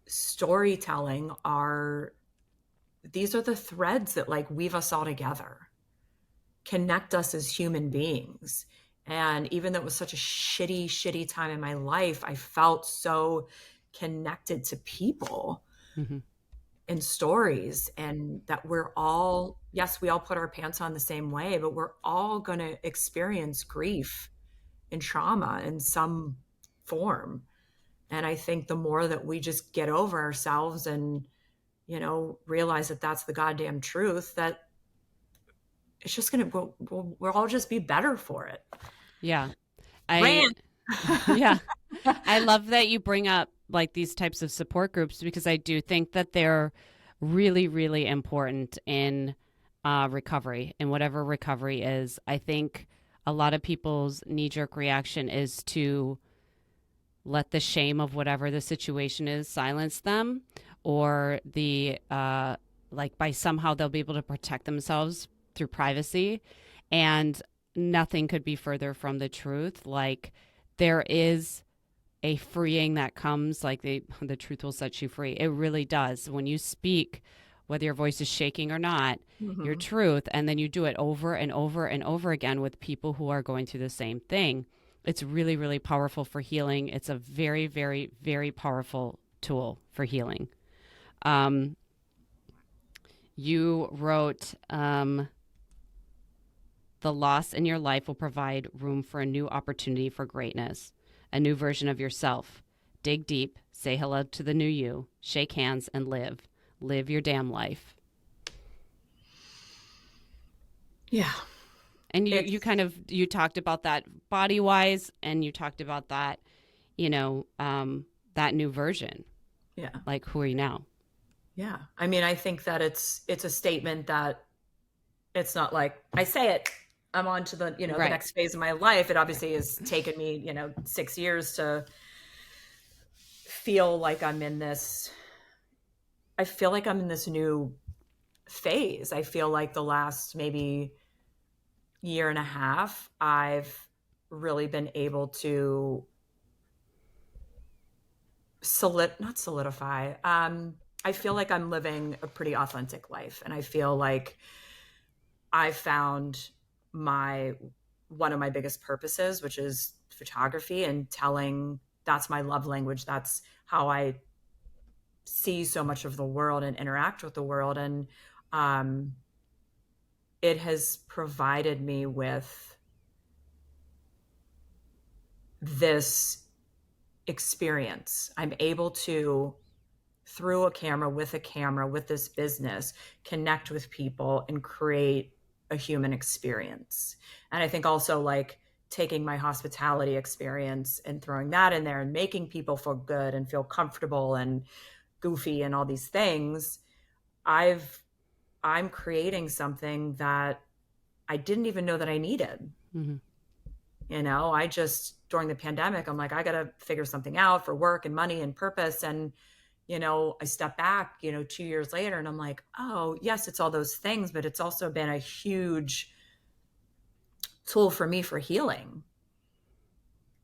Speaker 2: storytelling these are the threads that like weave us all together, connect us as human beings. And even though it was such a shitty time in my life, I felt so connected to people
Speaker 1: Hmm.
Speaker 2: and stories, and that we're all, yes, we all put our pants on the same way, but we're all going to experience grief and trauma in some form. And I think the more that we just get over ourselves and, realize that that's the goddamn truth, that it's just going to, we'll all just be better for it.
Speaker 1: Yeah. I,
Speaker 2: Rant.
Speaker 1: yeah. I love that you bring up like these types of support groups because I do think that they're really, really important in recovery, in whatever recovery is. I think a lot of people's knee jerk reaction is to let the shame of whatever the situation is silence them, or like by somehow they'll be able to protect themselves through privacy. And nothing could be further from the truth. Like, there is a freeing that comes, like the truth will set you free. It really does. When you speak, whether your voice is shaking or not, your
Speaker 2: Mhm.
Speaker 1: truth, and then you do it over and over and over again with people who are going through the same thing, it's really, really powerful for healing. It's a very, very, very powerful tool for healing. Um, you wrote, the loss in your life will provide room for a new opportunity for greatness, a new version of yourself. Dig deep, say hello to the new you, shake hands, and live. Live your damn life.
Speaker 2: Yeah.
Speaker 1: And you
Speaker 2: It's,
Speaker 1: kind of you talked about that body wise, and you talked about that, that new version.
Speaker 2: yeah.
Speaker 1: Like, who are you now?
Speaker 2: Yeah. I mean, I think that it's a statement that it's not like I say it, I'm on to the
Speaker 1: Right.
Speaker 2: next phase of my life. It obviously has taken me, 6 years to feel like I feel like I'm in this new phase. I feel like the last maybe year and a half, I've really been able to not solidify. I feel like I'm living a pretty authentic life, and I feel like I found my one of my biggest purposes, which is photography and telling. That's my love language. That's how I see so much of the world and interact with the world. And um, it has provided me with this experience. I'm able to through a camera, with this business, connect with people and create a human experience. And I think also like taking my hospitality experience and throwing that in there and making people feel good and feel comfortable and goofy and all these things, I'm creating something that I didn't even know that I needed.
Speaker 1: Mm-hmm.
Speaker 2: I just, during the pandemic, I'm like, I got to figure something out for work and money and purpose. And, I step back, 2 years later and I'm like, oh, yes, it's all those things, but it's also been a huge tool for me for healing.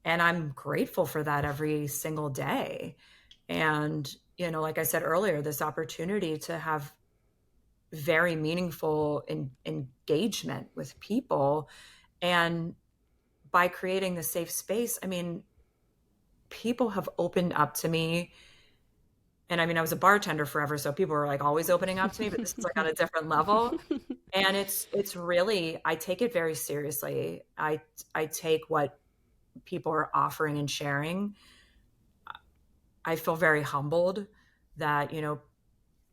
Speaker 2: And I'm grateful for that every single day. And, like I said earlier, this opportunity to have very meaningful engagement with people. And by creating the safe space, I mean, people have opened up to me. And I mean, I was a bartender forever, so people were like always opening up to me, but this is like on a different level. And it's really, I take it very seriously. I take what people are offering and sharing. I feel very humbled that,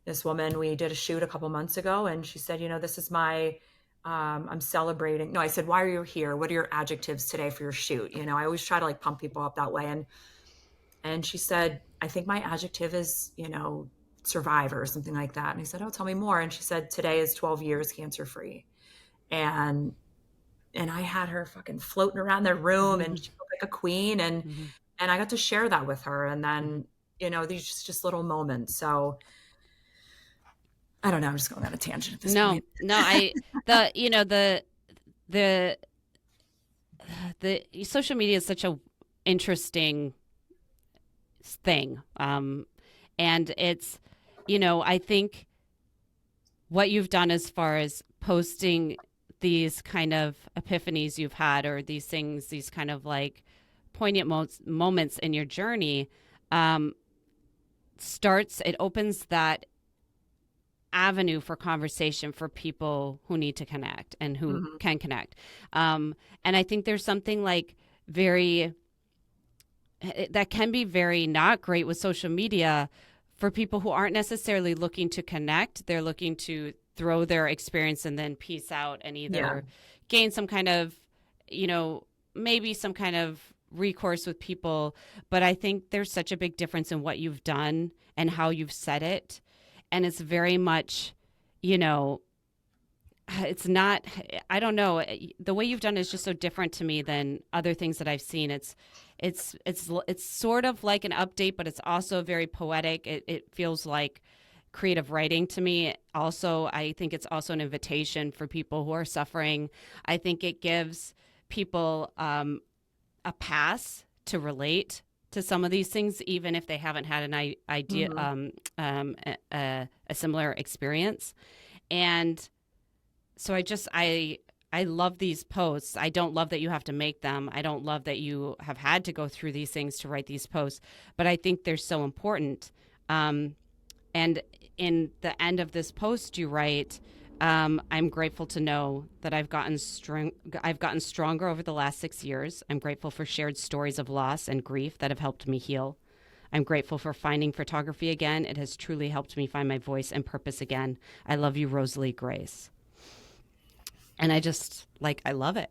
Speaker 2: this woman, we did a shoot a couple months ago and she said, this is my, I'm celebrating. No, I said, why are you here? What are your adjectives today for your shoot? I always try to like pump people up that way. And she said, I think my adjective is, survivor or something like that. And I said, oh, tell me more. And she said, today is 12 years cancer free. And I had her fucking floating around the room and she looked like a queen. And I got to share that with her. And then, these just little moments. So I don't know. I'm just going on a tangent at this
Speaker 1: No,
Speaker 2: point.
Speaker 1: no, the, the, the social media is such a interesting thing. And it's, I think what you've done as far as posting these kind of epiphanies you've had, or these things, these kind of like poignant moments in your journey, it opens that avenue for conversation for people who need to connect and who can connect. And I think there's something like that can be very not great with social media for people who aren't necessarily looking to connect. They're looking to throw their experience and then peace out and either gain some kind of, maybe some kind of recourse with people. But I think there's such a big difference in what you've done and how you've said it. And it's very much, it's not, I don't know, the way you've done it is just so different to me than other things that I've seen. It's sort of like an update, but it's also very poetic. It feels like creative writing to me. Also, I think it's also an invitation for people who are suffering. I think it gives people a pass to relate to some of these things, even if they haven't had an idea, a similar experience. And so I love these posts. I don't love that you have to make them. I don't love that you have had to go through these things to write these posts, but I think they're so important. And in the end of this post you write, I'm grateful to know that I've gotten stronger over the last 6 years. I'm grateful for shared stories of loss and grief that have helped me heal. I'm grateful for finding photography again. It has truly helped me find my voice and purpose again. I love you, Rosalie Grace. And I just, I love it.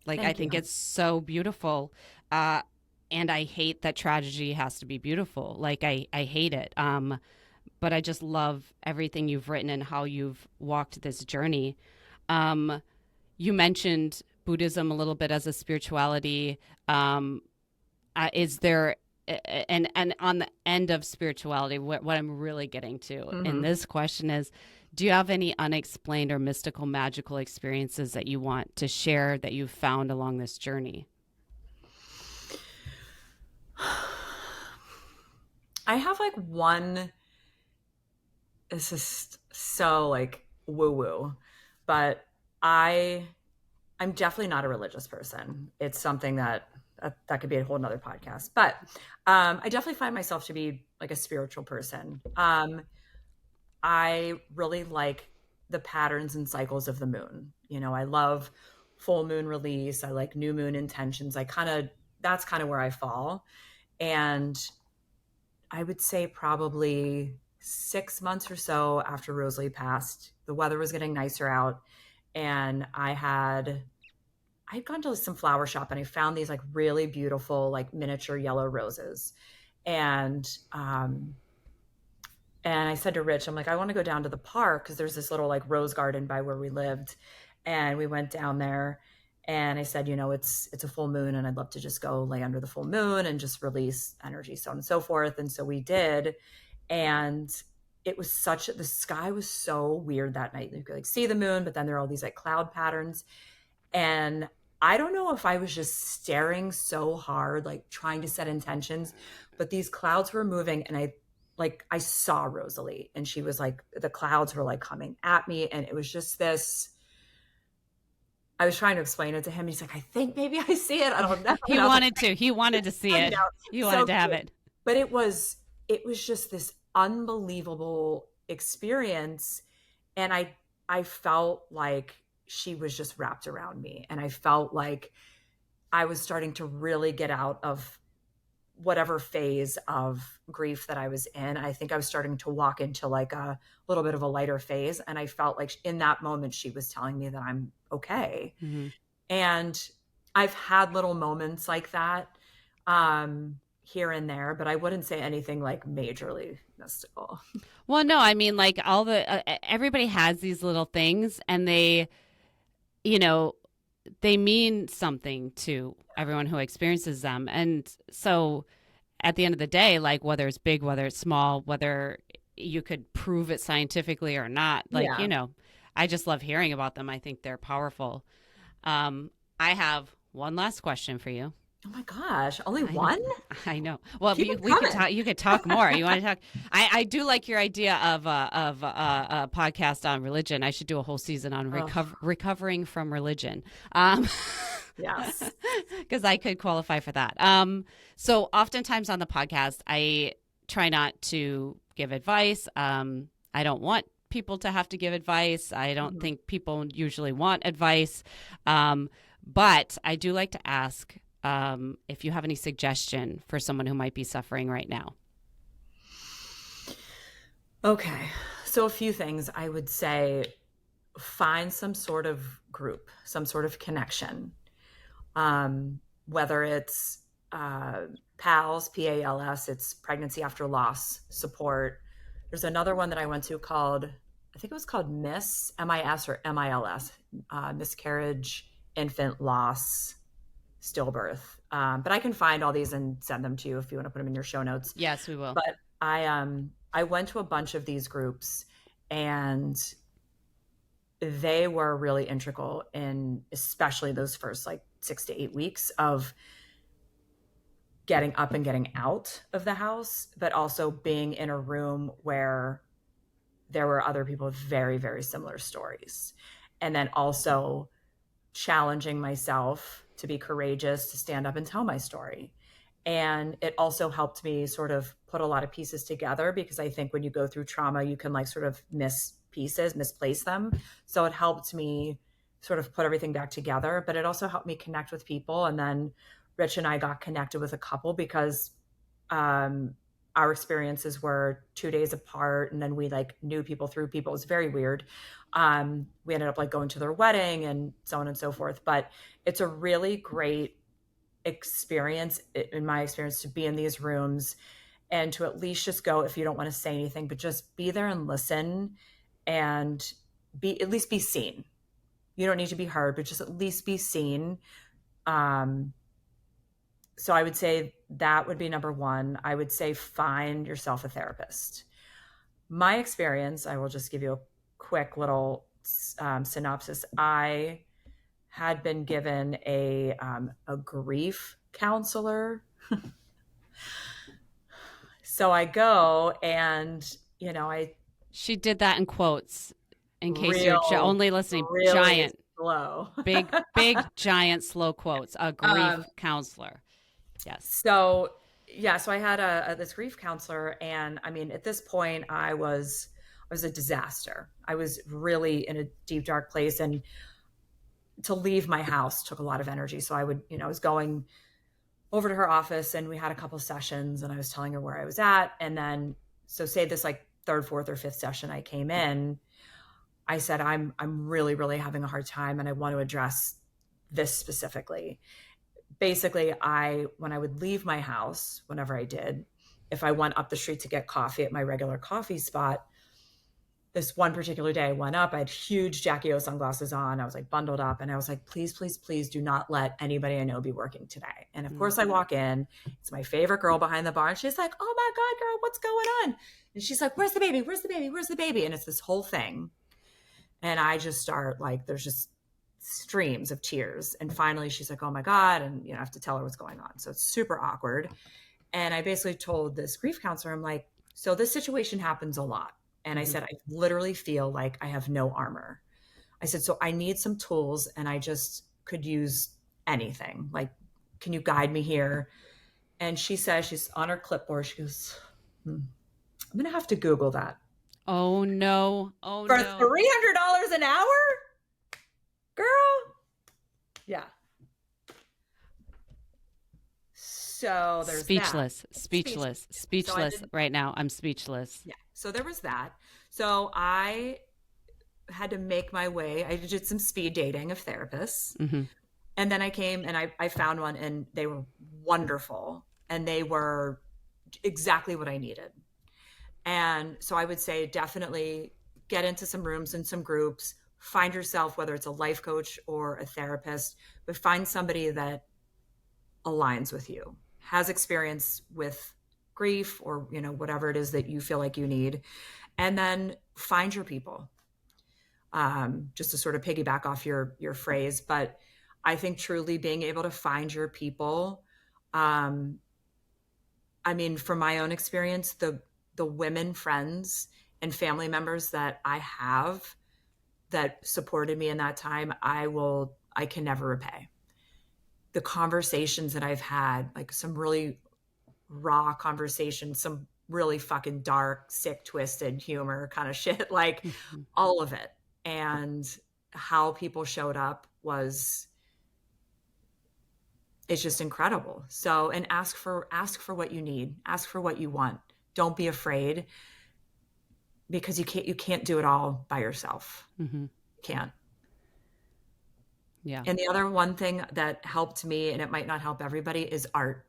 Speaker 1: I think it's so beautiful. And I hate that tragedy has to be beautiful. I hate it. But I just love everything you've written and how you've walked this journey. You mentioned Buddhism a little bit as a spirituality. Is there, and on the end of spirituality, what I'm really getting to in this question is, do you have any unexplained or mystical, magical experiences that you want to share that you've found along this journey?
Speaker 2: I have one, this is so woo woo, but I'm definitely not a religious person. It's something that could be a whole nother podcast, but I definitely find myself to be a spiritual person. I really like the patterns and cycles of the moon. I love full moon release. I like new moon intentions. That's kind of where I fall. And I would say probably 6 months or so after Rosalie passed. The weather was getting nicer out, and I'd gone to some flower shop and I found these like really beautiful like miniature yellow roses. And and I said to Rich, I'm like, I want to go down to the park because there's this little like rose garden by where we lived. And we went down there and I said, it's a full moon and I'd love to just go lay under the full moon and just release energy, so on and so forth. And so we did. And it was the sky was so weird that night. You could like see the moon, but then there are all these like cloud patterns. And I don't know if I was just staring so hard, like trying to set intentions, but these clouds were moving and I saw Rosalie and she was like, the clouds were like coming at me. And it was just this, I was trying to explain it to him. He's like, I think maybe I see it. I don't know.
Speaker 1: He wanted to. He wanted to see it. He wanted to have it.
Speaker 2: But it was just this unbelievable experience. And I felt like she was just wrapped around me. And I felt like I was starting to really get out of whatever phase of grief that I was in. I think I was starting to walk into like a little bit of a lighter phase. And I felt like in that moment, she was telling me that I'm okay.
Speaker 1: Mm-hmm.
Speaker 2: And I've had little moments like that here and there, but I wouldn't say anything like majorly mystical.
Speaker 1: Well, no, I mean, like everybody has these little things and they mean something to everyone who experiences them. And so at the end of the day, like whether it's big, whether it's small, whether you could prove it scientifically or not, like, I just love hearing about them. I think they're powerful. I have one last question for you.
Speaker 2: Oh my gosh, only one?
Speaker 1: I know. Well, we could talk. You could talk more. You want to talk? I do like your idea of a podcast on religion. I should do a whole season on recovering from religion.
Speaker 2: Yes,
Speaker 1: because I could qualify for that. So oftentimes on the podcast, I try not to give advice. I don't want people to have to give advice. I don't think people usually want advice, but I do like to ask. If you have any suggestion for someone who might be suffering right now.
Speaker 2: Okay. So a few things. I would say find some sort of group, some sort of connection. Whether it's PALS, PALS, it's pregnancy after loss support. There's another one that I went to called, I think it was called MIS, MIS or MILS, miscarriage, infant loss, stillbirth. But I can find all these and send them to you if you want to put them in your show notes.
Speaker 1: Yes, we will.
Speaker 2: But I went to a bunch of these groups and they were really integral in especially those first like 6 to 8 weeks of getting up and getting out of the house, but also being in a room where there were other people with very, very similar stories. And then also challenging myself to be courageous, to stand up and tell my story. And it also helped me sort of put a lot of pieces together because I think when you go through trauma, you can like sort of misplace them. So it helped me sort of put everything back together, but it also helped me connect with people. And then Rich and I got connected with a couple because our experiences were 2 days apart. And then we like knew people through people. It was very weird. We ended up like going to their wedding and so on and so forth. But it's a really great experience, in my experience, to be in these rooms and to at least just go, if you don't want to say anything, but just be there and listen and at least be seen. You don't need to be heard, but just at least be seen. So I would say that would be number one. I would say find yourself a therapist. My experience, I will just give you a quick little synopsis. I had been given a grief counselor. So I go and,
Speaker 1: She did that in quotes in case you're only listening.
Speaker 2: Really
Speaker 1: giant,
Speaker 2: slow.
Speaker 1: big, giant, slow quotes. A grief counselor. Yes.
Speaker 2: So I had this grief counselor, and I mean, at this point, I was a disaster. I was really in a deep, dark place, and to leave my house took a lot of energy. So I was going over to her office and we had a couple sessions and I was telling her where I was at. And then, so say this like third, fourth, or fifth session I came in, I said, I'm really, really having a hard time and I want to address this specifically. Basically, when I would leave my house, whenever I did, if I went up the street to get coffee at my regular coffee spot, this one particular day I went up, I had huge Jackie O sunglasses on. I was like bundled up and I was like, please, please, please do not let anybody I know be working today. And of course I walk in, it's my favorite girl behind the bar. And she's like, oh my God, girl, what's going on? And she's like, where's the baby? Where's the baby? Where's the baby? And it's this whole thing. And I just start like, there's just streams of tears. And finally she's like, oh my God. And I have to tell her what's going on. So it's super awkward. And I basically told this grief counselor, I'm like, so this situation happens a lot. And I said, I literally feel like I have no armor. I said, so I need some tools and I just could use anything. Like, can you guide me here? And she says, she's on her clipboard. She goes, I'm going to have to Google that.
Speaker 1: Oh no. Oh
Speaker 2: For
Speaker 1: no.
Speaker 2: $300 an hour? Girl. Yeah. So there's
Speaker 1: speechless
Speaker 2: So
Speaker 1: right now. I'm speechless.
Speaker 2: Yeah. So there was that. So I had to make my way. I did some speed dating of therapists.
Speaker 1: Mm-hmm.
Speaker 2: And then I came and I found one and they were wonderful and they were exactly what I needed. And so I would say definitely get into some rooms and some groups, find yourself, whether it's a life coach or a therapist, but find somebody that aligns with you, has experience with grief or, whatever it is that you feel like you need. And then find your people. Just to sort of piggyback off your phrase, but I think truly being able to find your people. From my own experience, the women friends and family members that I have that supported me in that time, I can never repay. The conversations that I've had, like some really raw conversations, some really fucking dark, sick, twisted humor kind of shit, like all of it. And how people showed up it's just incredible. So, and ask for what you need, ask for what you want. Don't be afraid because you can't do it all by yourself.
Speaker 1: Mm-hmm.
Speaker 2: You can't.
Speaker 1: Yeah.
Speaker 2: And the other one thing that helped me, and it might not help everybody, is art.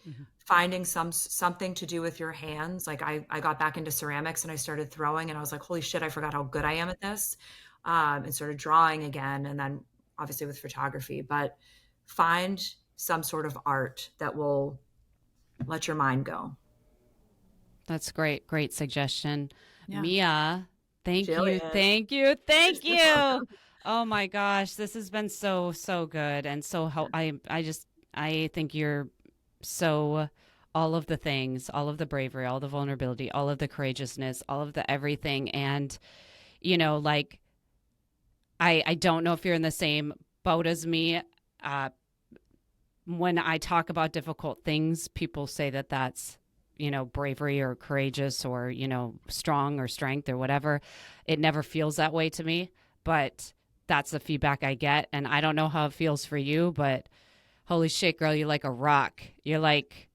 Speaker 2: Mm-hmm. Finding something to do with your hands. Like I got back into ceramics and I started throwing and I was like, holy shit, I forgot how good I am at this. And started drawing again. And then obviously with photography, but find some sort of art that will let your mind go. That's
Speaker 1: great. Great suggestion.
Speaker 2: Yeah.
Speaker 1: Mia, thank you. Oh my gosh. This has been so good. And so I think you're so all of the things, all of the bravery, all the vulnerability, all of the courageousness, all of the everything. And, I don't know if you're in the same boat as me. When I talk about difficult things, people say that that's, bravery or courageous or, strong or strength or whatever. It never feels that way to me, but that's the feedback I get. And I don't know how it feels for you, but holy shit, girl, you're like a rock. You're like.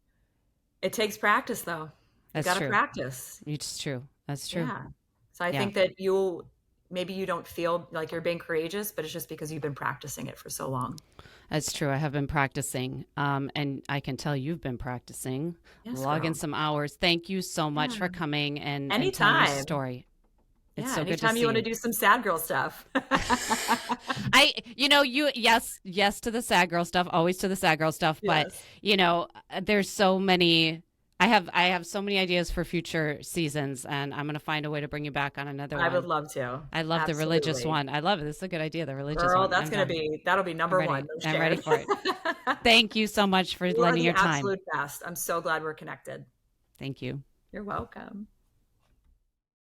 Speaker 2: It takes practice though.
Speaker 1: That's
Speaker 2: you gotta
Speaker 1: true.
Speaker 2: Practice.
Speaker 1: It's true. That's true.
Speaker 2: Yeah. So I think that maybe you don't feel like you're being courageous, but it's just because you've been practicing it for so long.
Speaker 1: That's true. I have been practicing. And I can tell you've been practicing.
Speaker 2: Yes,
Speaker 1: logging
Speaker 2: girl.
Speaker 1: some hours. Thank you so much for coming and
Speaker 2: anytime.
Speaker 1: telling your story. It's so good to see
Speaker 2: anytime you want to do some sad girl stuff.
Speaker 1: Yes to the sad girl stuff, always to the sad girl stuff.
Speaker 2: Yes.
Speaker 1: But there's so many, I have so many ideas for future seasons and I'm going to find a way to bring you back on another one.
Speaker 2: I would love to.
Speaker 1: I love
Speaker 2: Absolutely.
Speaker 1: the religious one. I love it. This is a good idea. The religious
Speaker 2: Girl,
Speaker 1: one.
Speaker 2: that'll be number one.
Speaker 1: I'm ready for it. Thank you so much for lending your time.
Speaker 2: Absolute best. I'm so glad we're connected.
Speaker 1: Thank you.
Speaker 2: You're welcome.